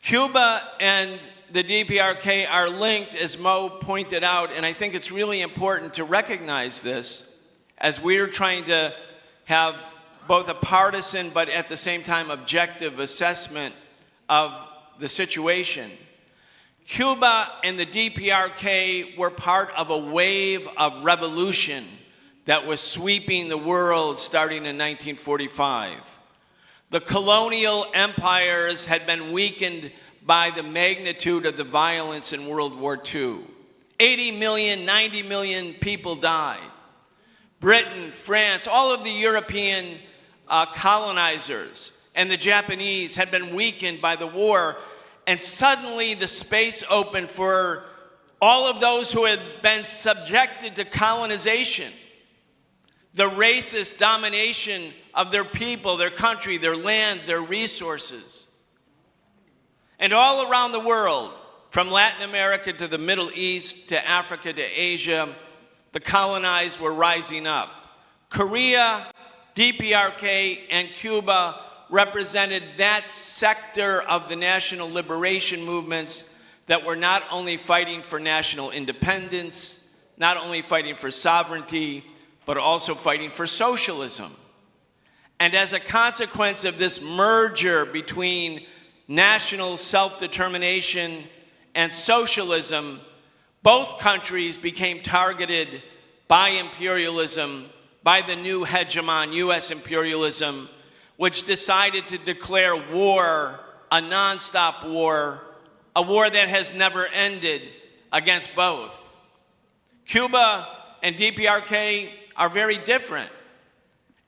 Cuba and the DPRK are linked, as Mo pointed out, and I think it's really important to recognize this as we're trying to have both a partisan but at the same time objective assessment of the situation. Cuba and the DPRK were part of a wave of revolution that was sweeping the world starting in 1945. The colonial empires had been weakened by the magnitude of the violence in World War II. 80 million, 90 million people died. Britain, France, all of the European colonizers and the Japanese had been weakened by the war, and suddenly the space opened for all of those who had been subjected to colonization, the racist domination of their people, their country, their land, their resources. And all around the world, from Latin America to the Middle East to Africa to Asia, the colonized were rising up. Korea, DPRK, and Cuba represented that sector of the national liberation movements that were not only fighting for national independence, not only fighting for sovereignty, but also fighting for socialism. And as a consequence of this merger between national self-determination and socialism, both countries became targeted by imperialism, by the new hegemon, US imperialism, which decided to declare war, a nonstop war, a war that has never ended against both. Cuba and DPRK are very different,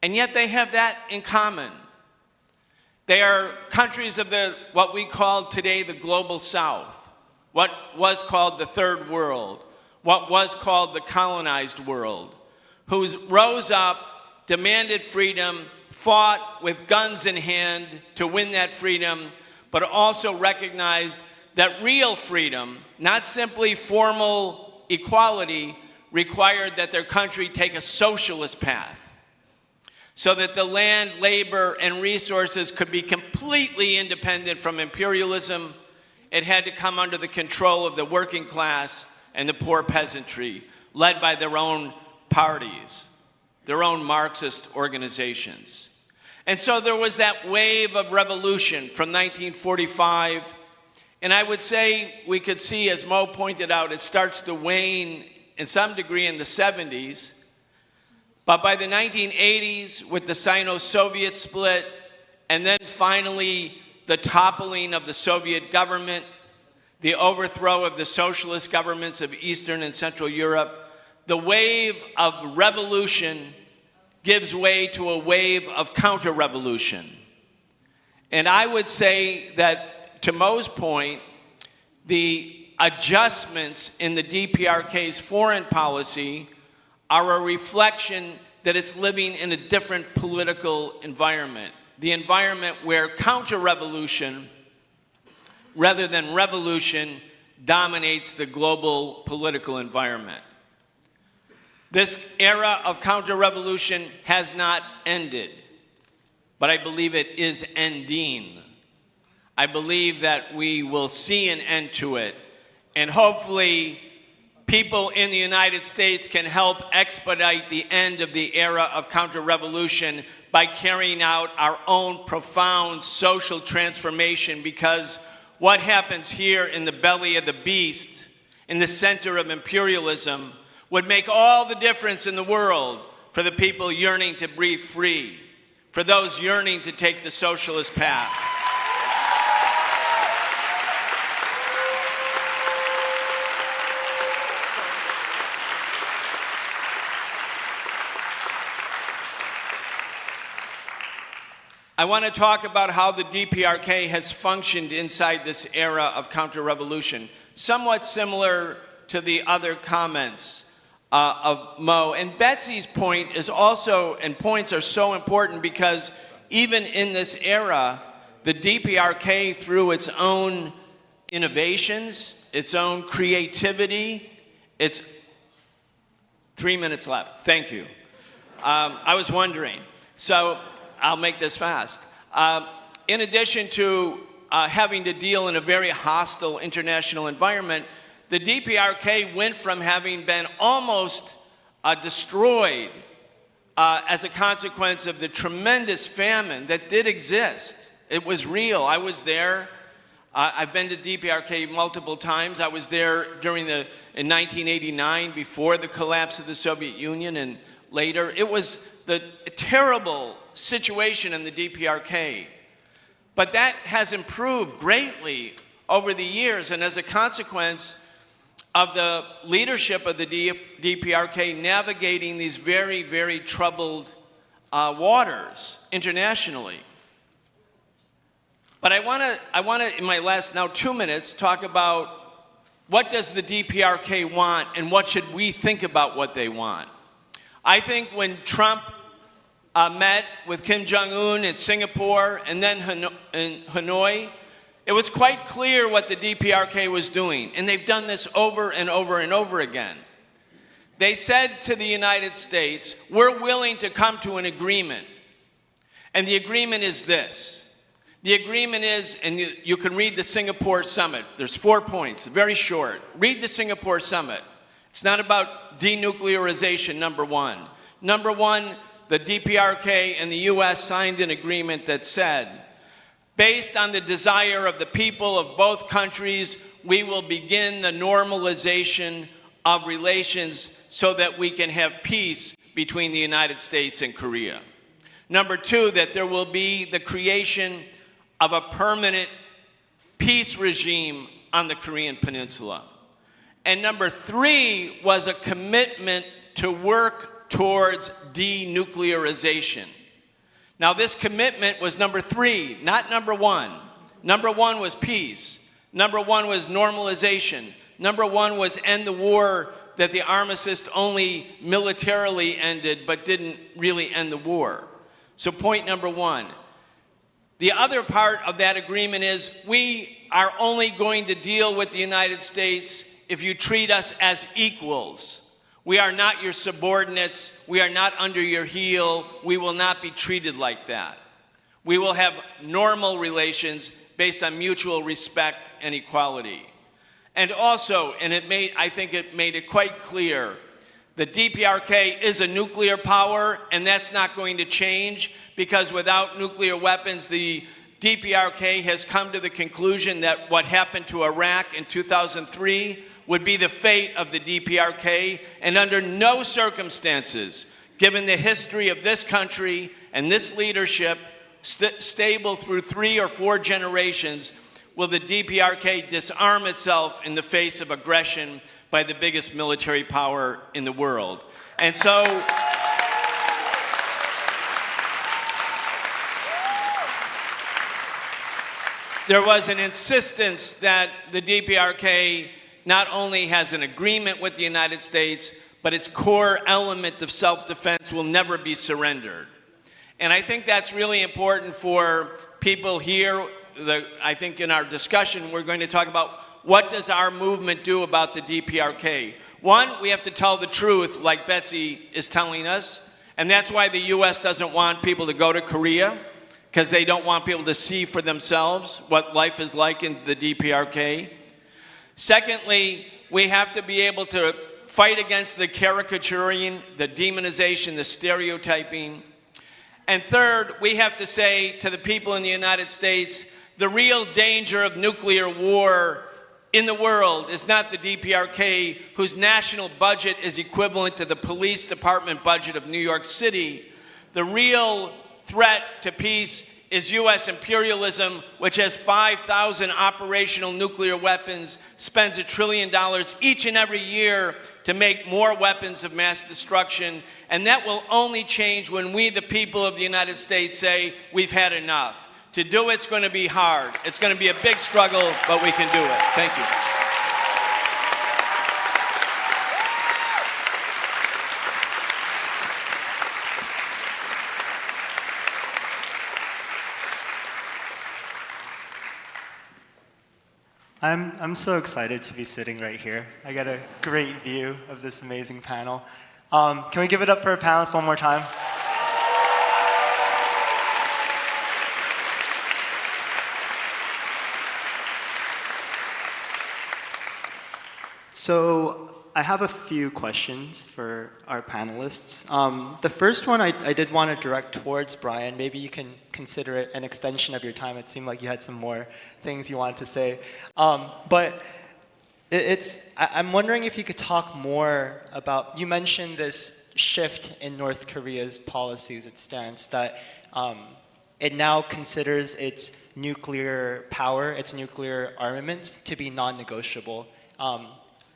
and yet they have that in common. They are countries of what we call today the global south, what was called the third world, what was called the colonized world, who rose up, demanded freedom, fought with guns in hand to win that freedom, but also recognized that real freedom, not simply formal equality, required that their country take a socialist path so that the land, labor, and resources could be completely independent from imperialism. It had to come under the control of the working class and the poor peasantry, led by their own parties, their own Marxist organizations. And so there was that wave of revolution from 1945, and I would say we could see, as Mo pointed out, it starts to wane in some degree in the 70s, but by the 1980s, with the Sino-Soviet split, and then finally the toppling of the Soviet government, the overthrow of the socialist governments of Eastern and Central Europe, the wave of revolution gives way to a wave of counter-revolution. And I would say that, to Mo's point, the adjustments in the DPRK's foreign policy are a reflection that it's living in a different political environment. The environment where counter-revolution, rather than revolution, dominates the global political environment. This era of counter-revolution has not ended, but I believe it is ending. I believe that we will see an end to it, and hopefully people in the United States can help expedite the end of the era of counter-revolution by carrying out our own profound social transformation, because what happens here in the belly of the beast, in the center of imperialism, would make all the difference in the world for the people yearning to breathe free, for those yearning to take the socialist path. I want to talk about how the DPRK has functioned inside this era of counter-revolution, somewhat similar to the other comments of Mo. And Betsy's point is also, and points are so important, because even in this era, the DPRK, through its own innovations, its own creativity, its 3 minutes left. Thank you. I was wondering. So I'll make this fast. In addition to having to deal in a very hostile international environment, the DPRK went from having been almost destroyed as a consequence of the tremendous famine that did exist. It was real. I was there. I've been to DPRK multiple times. I was there in 1989, before the collapse of the Soviet Union, and later. It was the terrible situation in the DPRK. But that has improved greatly over the years, and as a consequence of the leadership of the DPRK navigating these very, very troubled waters internationally. But I want to, in my last now 2 minutes, talk about what does the DPRK want and what should we think about what they want. I think when Trump met with Kim Jong-un in Singapore and then in Hanoi, it was quite clear what the DPRK was doing, and they've done this over and over and over again. They said to the United States, we're willing to come to an agreement, and the agreement is this. The agreement is, and you can read the Singapore summit, there's 4 points, very short. Read the Singapore summit. It's not about denuclearization, number one. Number one, the DPRK and the US signed an agreement that said, based on the desire of the people of both countries, we will begin the normalization of relations so that we can have peace between the United States and Korea. Number two, that there will be the creation of a permanent peace regime on the Korean Peninsula. And number three was a commitment to work towards denuclearization. Now, this commitment was number three, not number one. Number one was peace. Number one was normalization. Number one was end the war that the armistice only militarily ended but didn't really end the war. So point number one. The other part of that agreement is we are only going to deal with the United States if you treat us as equals. We are not your subordinates. We are not under your heel. We will not be treated like that. We will have normal relations based on mutual respect and equality. And also, and I think it made it quite clear, the DPRK is a nuclear power, and that's not going to change, because without nuclear weapons, the DPRK has come to the conclusion that what happened to Iraq in 2003 would be the fate of the DPRK, and under no circumstances, given the history of this country and this leadership, stable through 3 or 4 generations, will the DPRK disarm itself in the face of aggression by the biggest military power in the world. And so, there was an insistence that the DPRK not only has an agreement with the United States, but its core element of self-defense will never be surrendered. And I think that's really important for people here. I think in our discussion, we're going to talk about what does our movement do about the DPRK. One, we have to tell the truth, like Betsy is telling us, and that's why the US doesn't want people to go to Korea, because they don't want people to see for themselves what life is like in the DPRK. Secondly, We have to be able to fight against the caricaturing, the demonization, the stereotyping. And third, we have to say to the people in the United States, the real danger of nuclear war in the world is not the DPRK, whose national budget is equivalent to the police department budget of New York City. The real threat to peace is U.S. imperialism, which has 5,000 operational nuclear weapons, spends $1 trillion each and every year to make more weapons of mass destruction, and that will only change when we, the people of the United States, say we've had enough. To do it's going to be hard. It's going to be a big struggle, but we can do it. Thank you. I'm so excited to be sitting right here. I got a great view of this amazing panel. Can we give it up for our panelists one more time? So I have a few questions for our panelists. The first one I did want to direct towards Brian. Maybe you can consider it an extension of your time. It seemed like you had some more things you wanted to say. But I'm wondering if you could talk more about, you mentioned this shift in North Korea's policies, its stance, that it now considers its nuclear power, its nuclear armaments to be non-negotiable.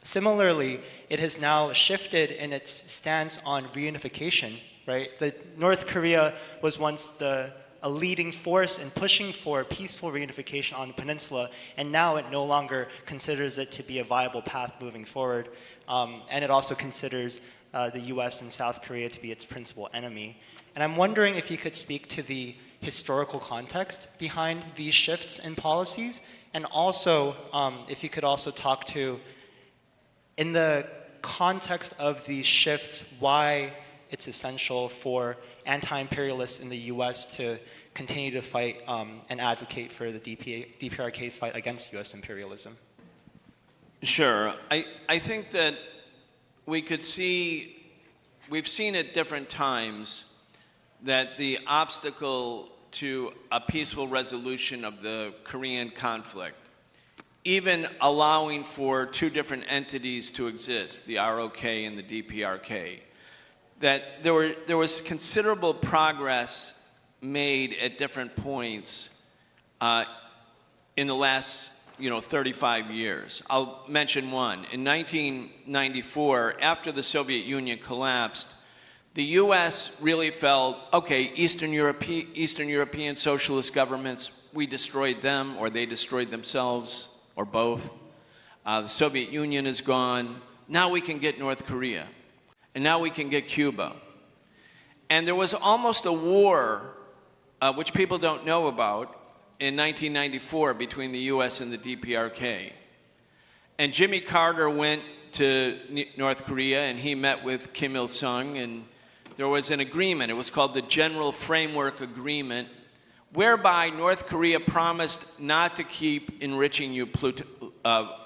Similarly, it has now shifted in its stance on reunification, right? North Korea was once a leading force in pushing for peaceful reunification on the peninsula, and now it no longer considers it to be a viable path moving forward. And it also considers the US and South Korea to be its principal enemy. And I'm wondering if you could speak to the historical context behind these shifts in policies, and also if you could also talk to, in the context of these shifts, why it's essential for anti-imperialists in the US to continue to fight and advocate for the DPRK's fight against US imperialism. Sure. I think that we've seen at different times that the obstacle to a peaceful resolution of the Korean conflict, even allowing for two different entities to exist, the ROK and the DPRK, that there was considerable progress made at different points in the last 35 years. I'll mention one. In 1994, after the Soviet Union collapsed, the US really felt, okay, Eastern European socialist governments, we destroyed them, or they destroyed themselves, or both. The Soviet Union is gone. Now we can get North Korea. And now we can get Cuba. And there was almost a war, which people don't know about, in 1994 between the US and the DPRK. And Jimmy Carter went to North Korea and he met with Kim Il-sung, and there was an agreement. It was called the General Framework Agreement, whereby North Korea promised not to keep enriching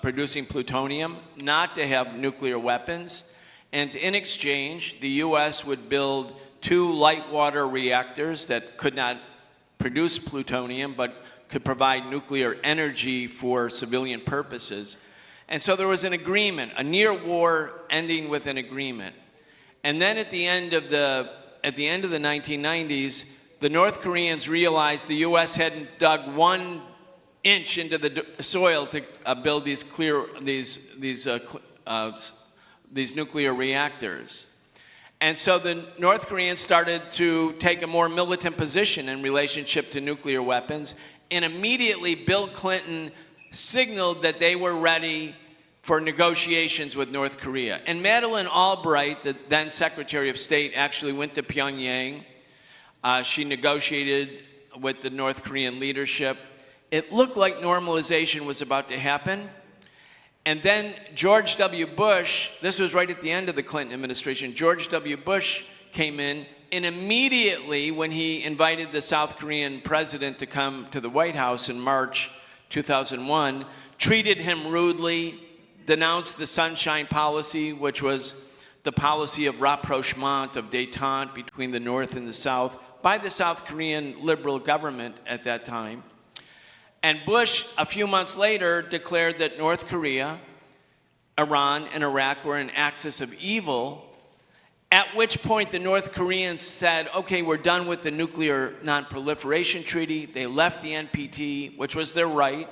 producing plutonium, not to have nuclear weapons, and in exchange, the US would build 2 light water reactors that could not produce plutonium, but could provide nuclear energy for civilian purposes. And so there was an agreement, a near war ending with an agreement. And then at the end of the 1990s, the North Koreans realized the US hadn't dug 1 inch into the soil to build these nuclear reactors. And so the North Koreans started to take a more militant position in relationship to nuclear weapons, and immediately Bill Clinton signaled that they were ready for negotiations with North Korea. And Madeleine Albright, the then Secretary of State, actually went to Pyongyang. She negotiated with the North Korean leadership. It looked like normalization was about to happen. And then George W. Bush, this was right at the end of the Clinton administration, George W. Bush came in, and immediately when he invited the South Korean president to come to the White House in March 2001, treated him rudely, denounced the Sunshine Policy, which was the policy of rapprochement, of détente between the North and the South by the South Korean liberal government at that time. And Bush, a few months later, declared that North Korea, Iran, and Iraq were an axis of evil, at which point the North Koreans said, okay, we're done with the Nuclear Non-Proliferation Treaty. They left the NPT, which was their right,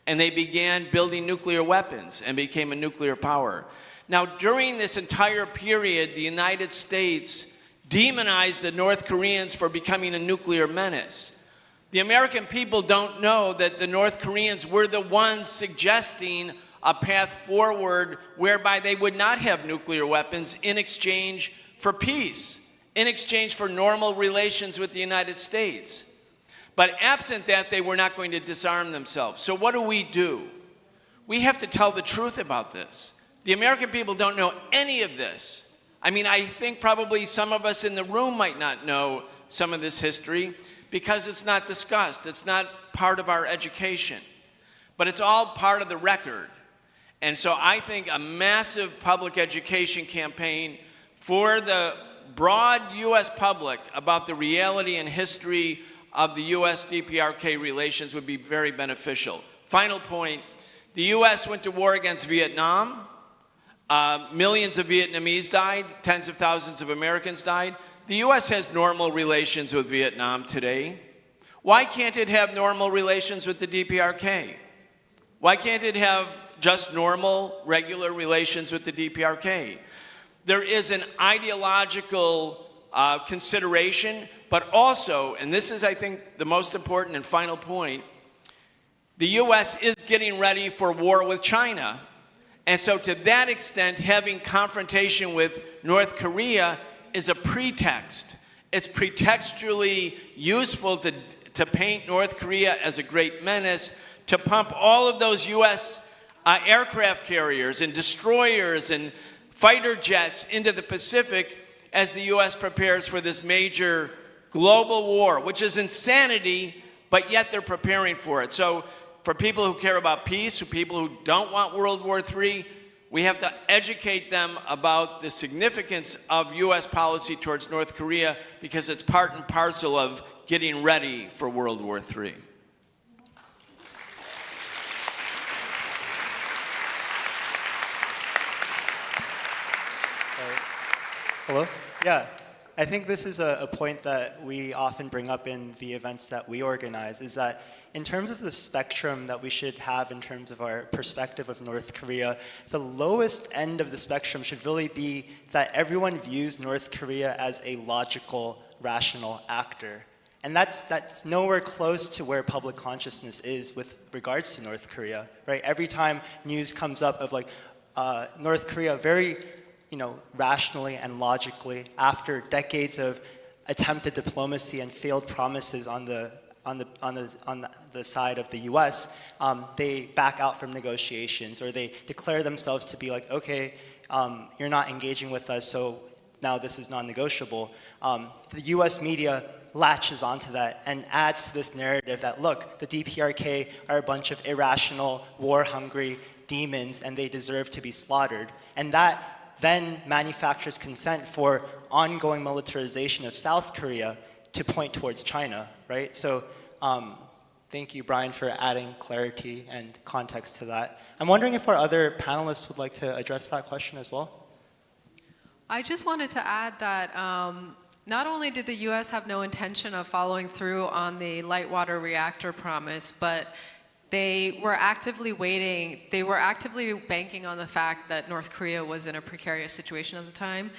and they began building nuclear weapons and became a nuclear power. Now, during this entire period, the United States demonized the North Koreans for becoming a nuclear menace. The American people don't know that the North Koreans were the ones suggesting a path forward whereby they would not have nuclear weapons in exchange for peace, in exchange for normal relations with the United States. But absent that, they were not going to disarm themselves. So what do? We have to tell the truth about this. The American people don't know any of this. I mean, I think probably some of us in the room might not know some of this history because it's not discussed. It's not part of our education. But it's all part of the record. And so I think a massive public education campaign for the broad U.S. public about the reality and history of the U.S. DPRK relations would be very beneficial. Final point, the U.S. went to war against Vietnam. Millions of Vietnamese died, tens of thousands of Americans died. The U.S. has normal relations with Vietnam today. Why can't it have normal relations with the DPRK? Why can't it have just normal, regular relations with the DPRK? There is an ideological consideration, but also, and this is, I think, the most important and final point, the U.S. is getting ready for war with China. And so to that extent, having confrontation with North Korea is a pretext. It's pretextually useful to paint North Korea as a great menace, to pump all of those U.S. Aircraft carriers and destroyers and fighter jets into the Pacific as the U.S. prepares for this major global war, which is insanity, but yet they're preparing for it. So for people who care about peace, for people who don't want World War III, we have to educate them about the significance of U.S. policy towards North Korea because it's part and parcel of getting ready for World War III. Hello? Yeah. I think this is a point that we often bring up in the events that we organize, is that in terms of the spectrum that we should have in terms of our perspective of North Korea, the lowest end of the spectrum should really be that everyone views North Korea as a logical, rational actor. And that's nowhere close to where public consciousness is with regards to North Korea, right? Every time news comes up of like North Korea very rationally and logically, after decades of attempted diplomacy and failed promises on the side of the U.S., they back out from negotiations, or they declare themselves to be like, okay, you're not engaging with us, so now this is non-negotiable. The U.S. media latches onto that and adds to this narrative that, look, the DPRK are a bunch of irrational, war-hungry demons, and they deserve to be slaughtered. And that then manufactures consent for ongoing militarization of South Korea to point towards China, right? So thank you, Brian, for adding clarity and context to that. I'm wondering if our other panelists would like to address that question as well. I just wanted to add that not only did the U.S. have no intention of following through on the light water reactor promise, but they were actively waiting, they were actively banking on the fact that North Korea was in a precarious situation at the time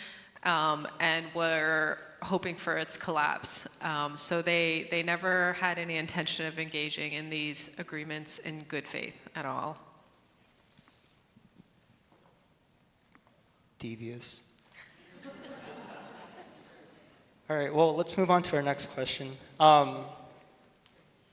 and were hoping for its collapse. So they never had any intention of engaging in these agreements in good faith at all. Devious. All right, well, let's move on to our next question.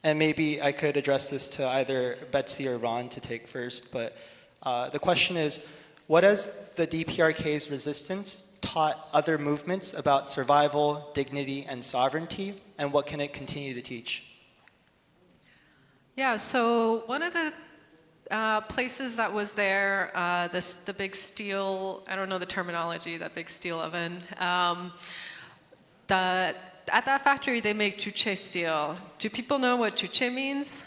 And maybe I could address this to either Betsy or Ron to take first, but the question is, what has the DPRK's resistance taught other movements about survival, dignity, and sovereignty, and what can it continue to teach? Yeah, so one of the places that was there, the big steel, I don't know the terminology, that big steel oven. At that factory, they make juche steel. Do people know what juche means?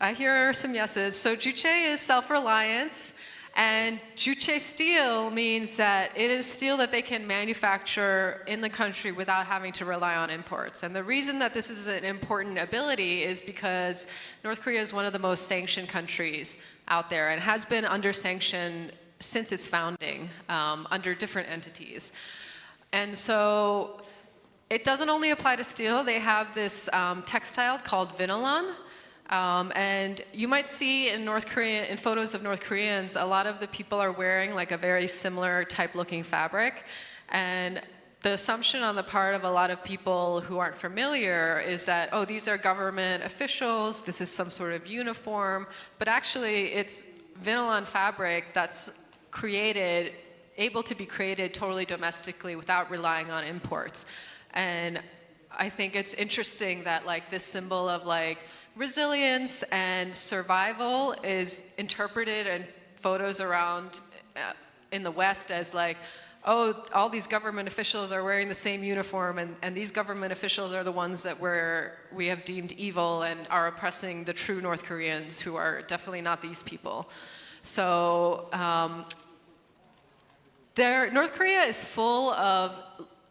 I hear some yeses. So juche is self-reliance, and juche steel means that it is steel that they can manufacture in the country without having to rely on imports. And the reason that this is an important ability is because North Korea is one of the most sanctioned countries out there and has been under sanction since its founding, under different entities. And so it doesn't only apply to steel. They have this textile called vinylon. And you might see in in photos of North Koreans, a lot of the people are wearing like a very similar type looking fabric. And the assumption on the part of a lot of people who aren't familiar is that, oh, these are government officials, this is some sort of uniform. But actually, it's vinylon fabric that's able to be created totally domestically without relying on imports. And I think it's interesting that like this symbol of like resilience and survival is interpreted in photos around in the West as like, oh, all these government officials are wearing the same uniform, and these government officials are the ones that we have deemed evil and are oppressing the true North Koreans, who are definitely not these people. So North Korea is full of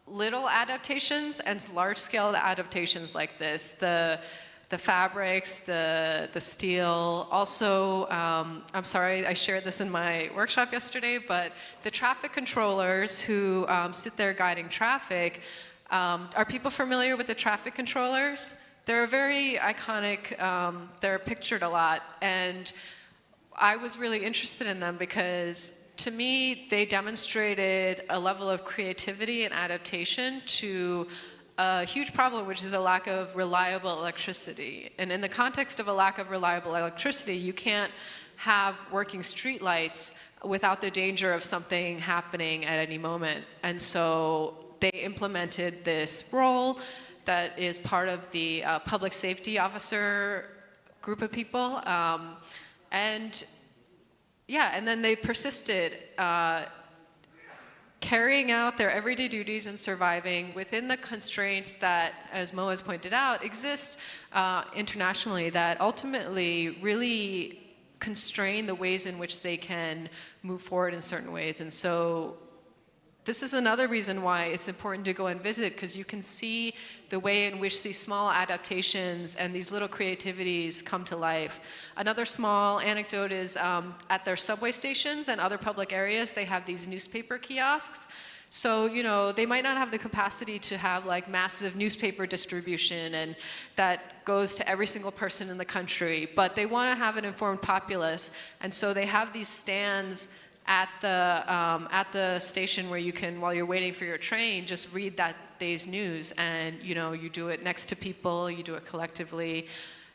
little adaptations and large-scale adaptations like this. The fabrics, the steel. Also, I'm sorry, I shared this in my workshop yesterday, but the traffic controllers who sit there guiding traffic, are people familiar with the traffic controllers? They're very iconic, they're pictured a lot, and I was really interested in them because to me, they demonstrated a level of creativity and adaptation to a huge problem, which is a lack of reliable electricity. And in the context of a lack of reliable electricity, you can't have working streetlights without the danger of something happening at any moment. And so they implemented this role that is part of the public safety officer group of people. And then they persisted carrying out their everyday duties and surviving within the constraints that, as Mo has pointed out, exist internationally that ultimately really constrain the ways in which they can move forward in certain ways. And so this is another reason why it's important to go and visit, because you can see the way in which these small adaptations and these little creativities come to life. Another small anecdote is at their subway stations and other public areas, they have these newspaper kiosks. So, they might not have the capacity to have like massive newspaper distribution and that goes to every single person in the country, but they want to have an informed populace. And so they have these stands at the station where you can, while you're waiting for your train, just read that day's news. And you do it next to people, you do it collectively.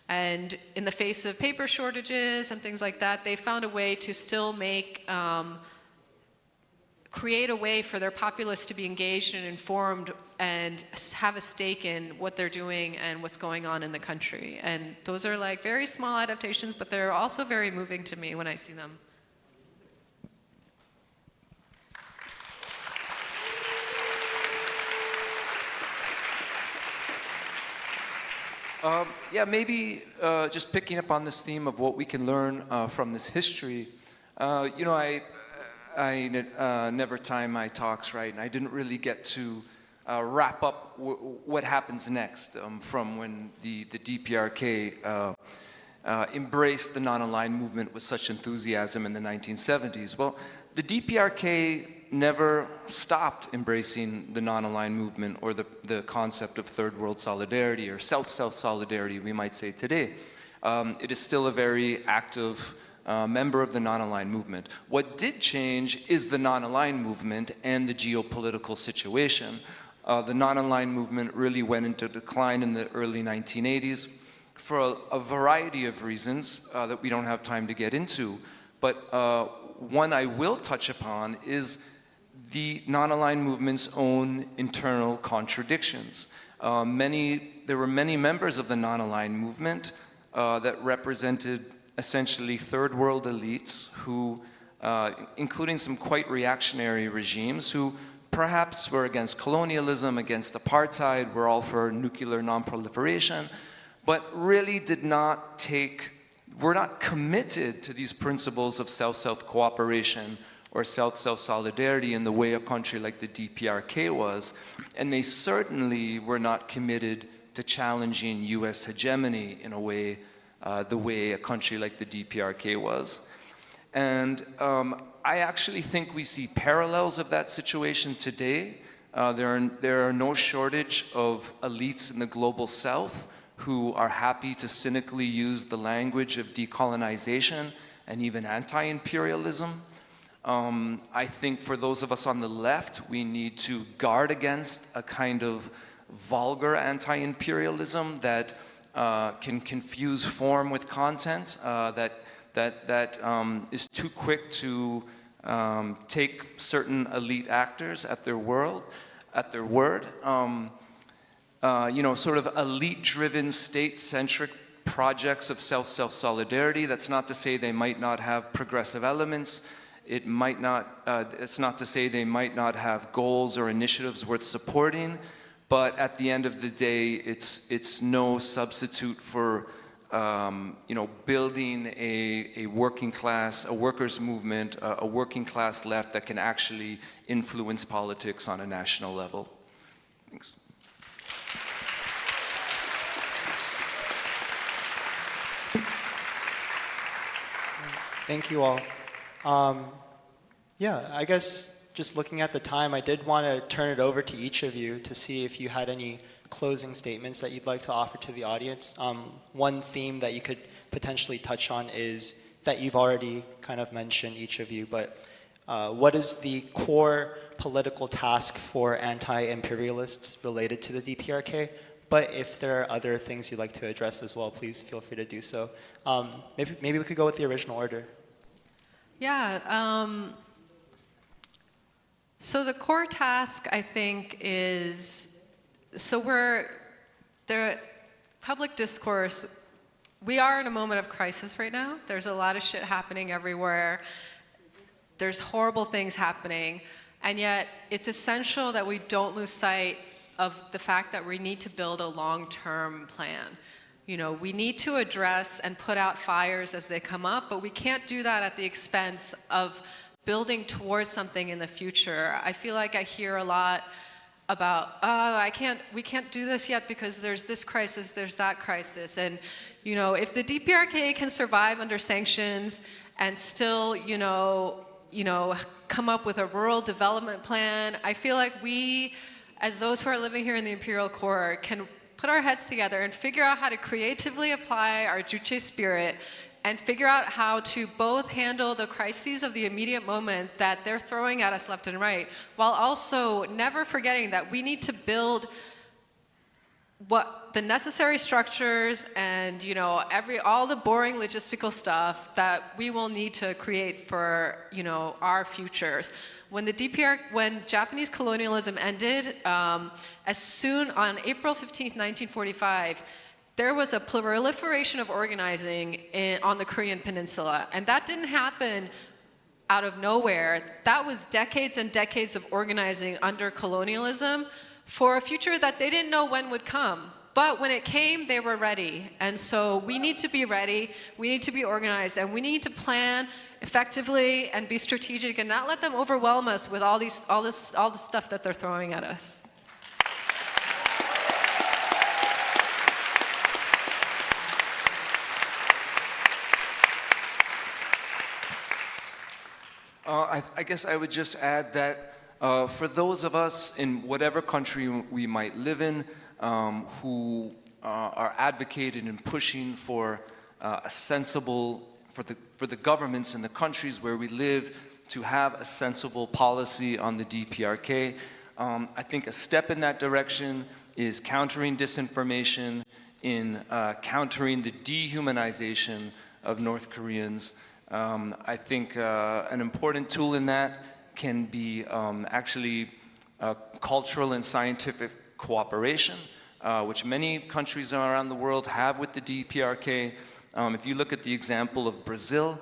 And in the face of paper shortages and things like that, they found a way to still create a way for their populace to be engaged and informed and have a stake in what they're doing and what's going on in the country. And those are like very small adaptations, but they're also very moving to me when I see them. Maybe just picking up on this theme of what we can learn from this history. I never time my talks right, and I didn't really get to wrap up what happens next from when the DPRK embraced the non-aligned movement with such enthusiasm in the 1970s. Well, the DPRK never stopped embracing the non-aligned movement or the concept of third world solidarity or self-solidarity, we might say today. It is still a very active member of the non-aligned movement. What did change is the non-aligned movement and the geopolitical situation. The non-aligned movement really went into decline in the early 1980s for a variety of reasons that we don't have time to get into. But one I will touch upon is the non-aligned movement's own internal contradictions. There were many members of the non-aligned movement that represented essentially third world elites who, including some quite reactionary regimes who perhaps were against colonialism, against apartheid, were all for nuclear non-proliferation, but really were not committed to these principles of South-South cooperation or South-South solidarity in the way a country like the DPRK was, and they certainly were not committed to challenging US hegemony in a way, the way a country like the DPRK was. And I actually think we see parallels of that situation today. There are no shortage of elites in the global South who are happy to cynically use the language of decolonization and even anti-imperialism. I think for those of us on the left, we need to guard against a kind of vulgar anti-imperialism that can confuse form with content, that is too quick to take certain elite actors at their word. Sort of elite-driven, state-centric projects of South-South solidarity. That's not to say they might not have progressive elements. It's not to say they might not have goals or initiatives worth supporting, but at the end of the day, it's no substitute for building a working class, a workers' movement, a working class left that can actually influence politics on a national level. Thanks. Thank you all. Yeah, I guess just looking at the time, I did want to turn it over to each of you to see if you had any closing statements that you'd like to offer to the audience. One theme that you could potentially touch on is that you've already kind of mentioned, each of you, but what is the core political task for anti-imperialists related to the DPRK? But if there are other things you'd like to address as well, please feel free to do so. Maybe we could go with the original order. Yeah, so the core task, I think, is, the public discourse, we are in a moment of crisis right now. There's a lot of shit happening everywhere. There's horrible things happening, and yet it's essential that we don't lose sight of the fact that we need to build a long-term plan. We need to address and put out fires as they come up, but we can't do that at the expense of building towards something in the future. I feel like I hear a lot about, we can't do this yet because there's this crisis, there's that crisis. And, if the DPRK can survive under sanctions and still, come up with a rural development plan, I feel like we, as those who are living here in the Imperial Core, can put our heads together and figure out how to creatively apply our Juche spirit and figure out how to both handle the crises of the immediate moment that they're throwing at us left and right, while also never forgetting that we need to build what the necessary structures and all the boring logistical stuff that we will need to create for our futures. When Japanese colonialism ended, as soon on April 15th, 1945, there was a proliferation of organizing on the Korean Peninsula, and that didn't happen out of nowhere. That was decades and decades of organizing under colonialism for a future that they didn't know when would come. But when it came, they were ready. And so we need to be ready, we need to be organized, and we need to plan effectively and be strategic and not let them overwhelm us with all the stuff that they're throwing at us. I guess I would just add that for those of us in whatever country we might live in who are advocating and pushing for a sensible, for the governments in the countries where we live to have a sensible policy on the DPRK, I think a step in that direction is countering disinformation, in countering the dehumanization of North Koreans. I think an important tool in that can be actually cultural and scientific cooperation, which many countries around the world have with the DPRK. If you look at the example of Brazil,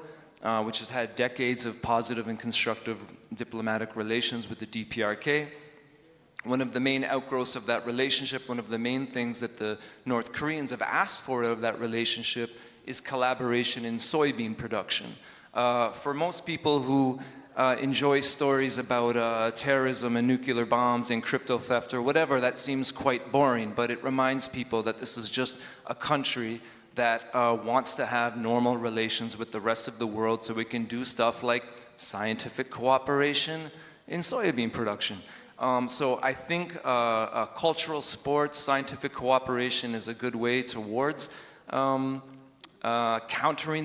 which has had decades of positive and constructive diplomatic relations with the DPRK, one of the main outgrowths of that relationship, one of the main things that the North Koreans have asked for out of that relationship is collaboration in soybean production. For most people who enjoy stories about terrorism and nuclear bombs and crypto theft or whatever, that seems quite boring, but it reminds people that this is just a country that wants to have normal relations with the rest of the world so we can do stuff like scientific cooperation in soybean production. So I think cultural sports, scientific cooperation is a good way towards countering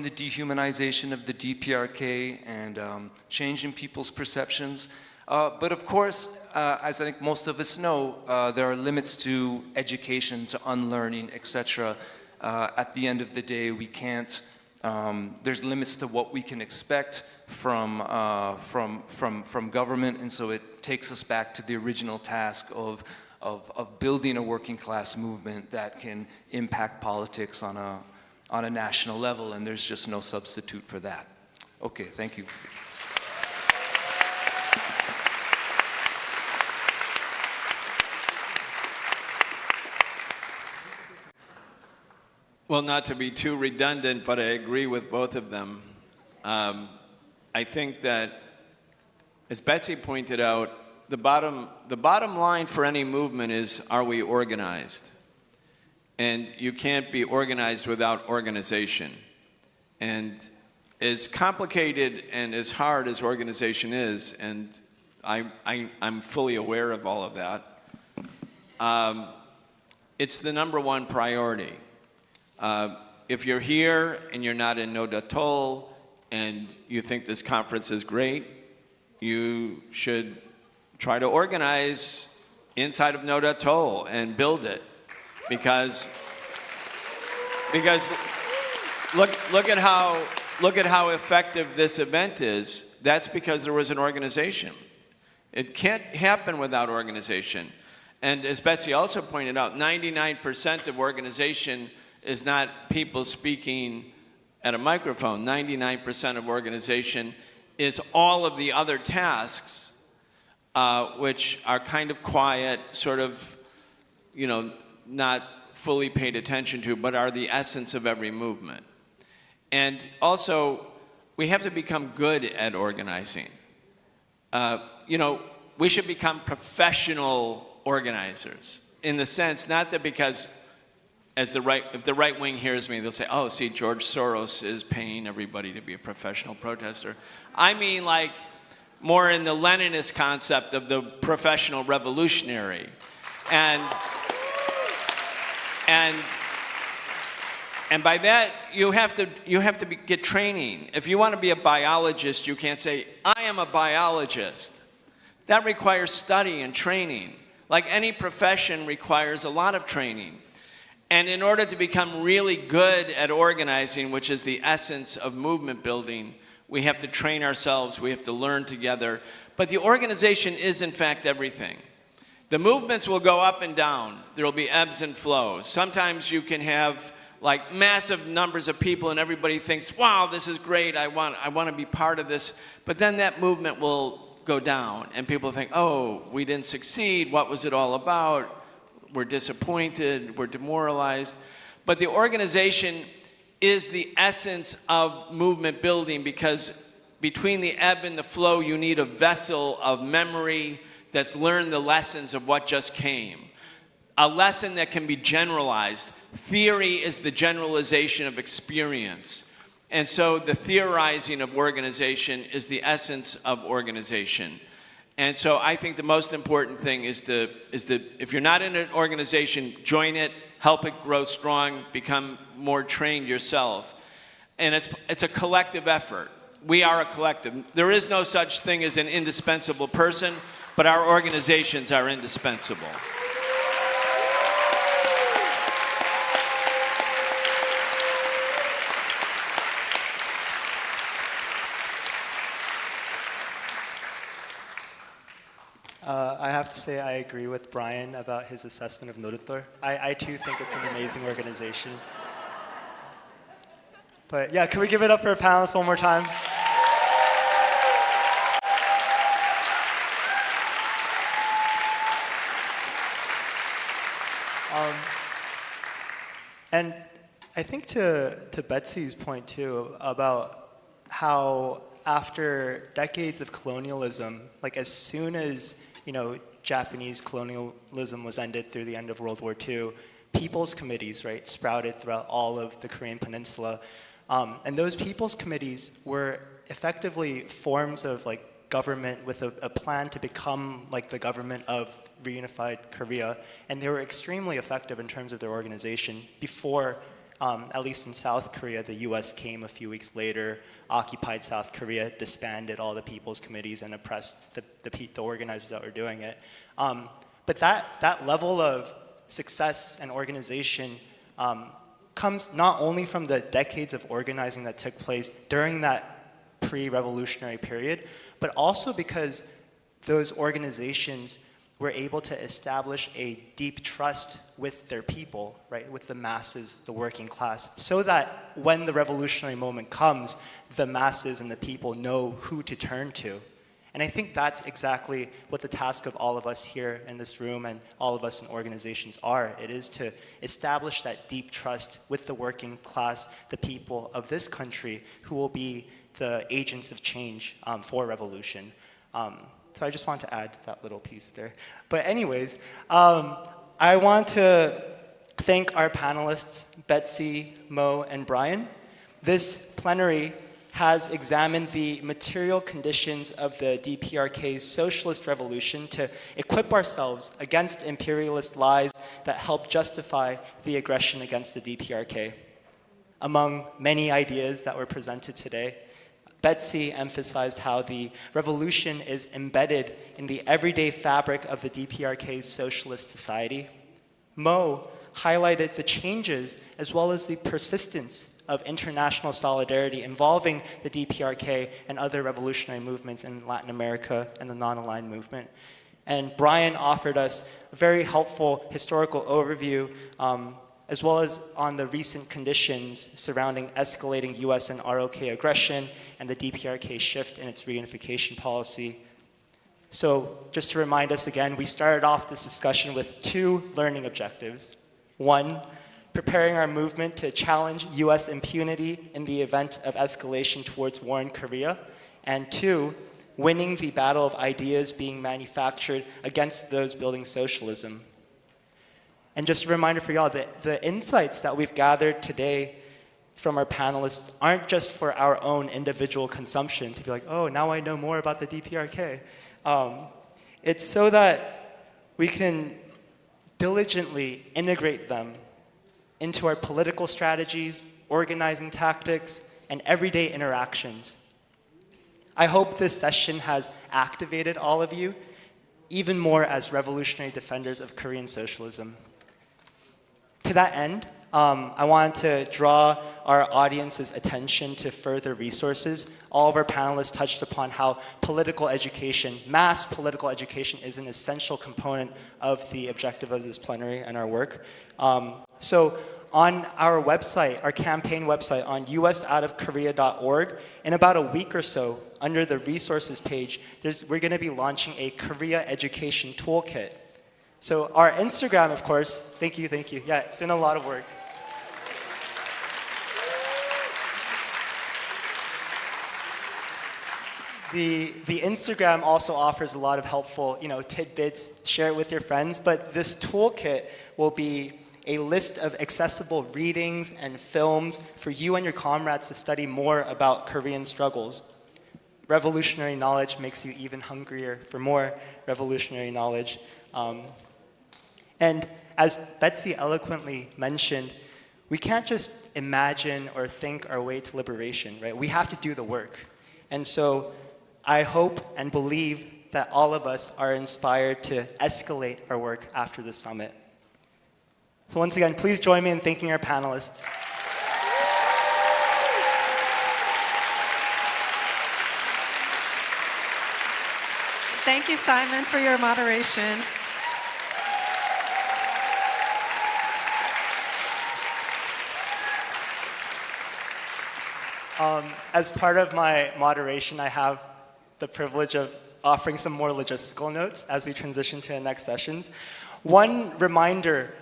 the dehumanization of the DPRK and changing people's perceptions. But of course, as I think most of us know, there are limits to education, to unlearning, etc. At the end of the day, we can't, there's limits to what we can expect from government, and so it takes us back to the original task of building a working class movement that can impact politics on a national level, and there's just no substitute for that. Okay, thank you. Well, not to be too redundant, but I agree with both of them. I think that, as Betsy pointed out, the bottom line for any movement is, are we organized? And you can't be organized without organization. And as complicated and as hard as organization is, and I'm fully aware of all of that, it's the number one priority. If you're here and you're not in Noda Toll and you think this conference is great, you should try to organize inside of Noda Toll and build it. Because look at how effective this event is. That's because there was an organization. It can't happen without organization. And as Betsy also pointed out, 99% of organization is not people speaking at a microphone. 99% of organization is all of the other tasks, which are kind of quiet, sort of, not fully paid attention to, but are the essence of every movement. And also, we have to become good at organizing. We should become professional organizers, in the sense, not that because if the right wing hears me, they'll say, oh, see, George Soros is paying everybody to be a professional protester. I mean, like, more in the Leninist concept of the professional revolutionary. And by that, you have to get training. If you want to be a biologist, you can't say, I am a biologist. That requires study and training. Like any profession requires a lot of training. And in order to become really good at organizing, which is the essence of movement building, we have to train ourselves, we have to learn together. But the organization is, in fact, everything. The movements will go up and down. There will be ebbs and flows. Sometimes you can have like massive numbers of people and everybody thinks, wow, this is great, I want to be part of this. But then that movement will go down and people think, oh, we didn't succeed, what was it all about? We're disappointed, we're demoralized. But the organization is the essence of movement building, because between the ebb and the flow, you need a vessel of memory that's learned the lessons of what just came. A lesson that can be generalized. Theory is the generalization of experience. And so the theorizing of organization is the essence of organization. And so I think the most important thing is if you're not in an organization, join it, help it grow strong, become more trained yourself. And it's a collective effort. We are a collective. There is no such thing as an indispensable person, but our organizations are indispensable. I have to say I agree with Brian about his assessment of Nodotor. I too think it's an amazing organization. But yeah, can we give it up for our panelists one more time? And I think to Betsy's point too about how after decades of colonialism, like as soon as, Japanese colonialism was ended through the end of World War II, people's committees, right, sprouted throughout all of the Korean Peninsula. And those people's committees were effectively forms of like government with a plan to become like the government of reunified Korea. And they were extremely effective in terms of their organization before, at least in South Korea, the US came a few weeks later, occupied South Korea, disbanded all the people's committees and oppressed the organizers that were doing it. But that level of success and organization comes not only from the decades of organizing that took place during that pre-revolutionary period, but also because those organizations were able to establish a deep trust with their people, right, with the masses, the working class, so that when the revolutionary moment comes, the masses and the people know who to turn to. And I think that's exactly what the task of all of us here in this room and all of us in organizations are. It is to establish that deep trust with the working class, the people of this country who will be the agents of change for revolution. So I just want to add that little piece there. But anyways, I want to thank our panelists, Betsy, Mo, and Brian. This plenary has examined the material conditions of the DPRK's socialist revolution to equip ourselves against imperialist lies that help justify the aggression against the DPRK. Among many ideas that were presented today, Betsy emphasized how the revolution is embedded in the everyday fabric of the DPRK's socialist society. Mo highlighted the changes as well as the persistence of international solidarity involving the DPRK and other revolutionary movements in Latin America and the non-aligned movement. And Brian offered us a very helpful historical overview as well as on the recent conditions surrounding escalating US and ROK aggression and the DPRK shift in its reunification policy. So just to remind us again, we started off this discussion with two learning objectives. One, preparing our movement to challenge US impunity in the event of escalation towards war in Korea. And two, winning the battle of ideas being manufactured against those building socialism. And just a reminder for y'all that the insights that we've gathered today from our panelists aren't just for our own individual consumption to be like, oh, now I know more about the DPRK. It's so that we can diligently integrate them into our political strategies, organizing tactics, and everyday interactions. I hope this session has activated all of you even more as revolutionary defenders of Korean socialism. To that end, I want to draw our audience's attention to further resources. All of our panelists touched upon how political education, mass political education, is an essential component of the objective of this plenary and our work. So on our website, our campaign website on usoutofkorea.org, in about a week or so, under the resources page, we're going to be launching a Korea education toolkit. So our Instagram, of course, thank you. Yeah, it's been a lot of work. The Instagram also offers a lot of helpful, tidbits. Share it with your friends. But this toolkit will be a list of accessible readings and films for you and your comrades to study more about Korean struggles. Revolutionary knowledge makes you even hungrier for more revolutionary knowledge. And as Betsy eloquently mentioned, we can't just imagine or think our way to liberation, right? We have to do the work. And so I hope and believe that all of us are inspired to escalate our work after the summit. So once again, please join me in thanking our panelists. Thank you, Simon, for your moderation. As part of my moderation, I have the privilege of offering some more logistical notes as we transition to the next sessions. One reminder,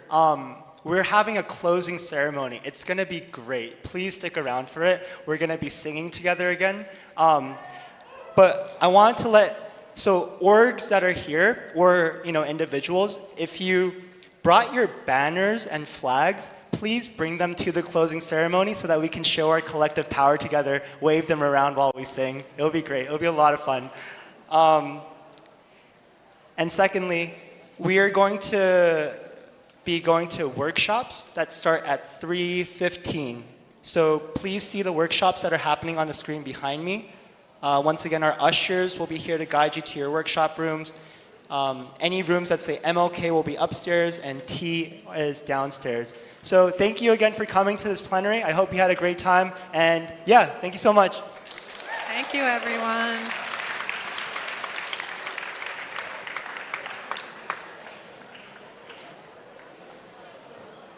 we're having a closing ceremony. It's gonna be great. Please stick around for it. We're gonna be singing together again. But I want to so orgs that are here, or individuals, if you brought your banners and flags, please bring them to the closing ceremony so that we can show our collective power together, wave them around while we sing. It'll be great. It'll be a lot of fun. And secondly, we are going to be going to workshops that start at 3:15. So please see the workshops that are happening on the screen behind me. Once again, our ushers will be here to guide you to your workshop rooms. Any rooms that say MLK will be upstairs and T is downstairs. So thank you again for coming to this plenary. I hope you had a great time. And yeah, thank you so much. Thank you, everyone.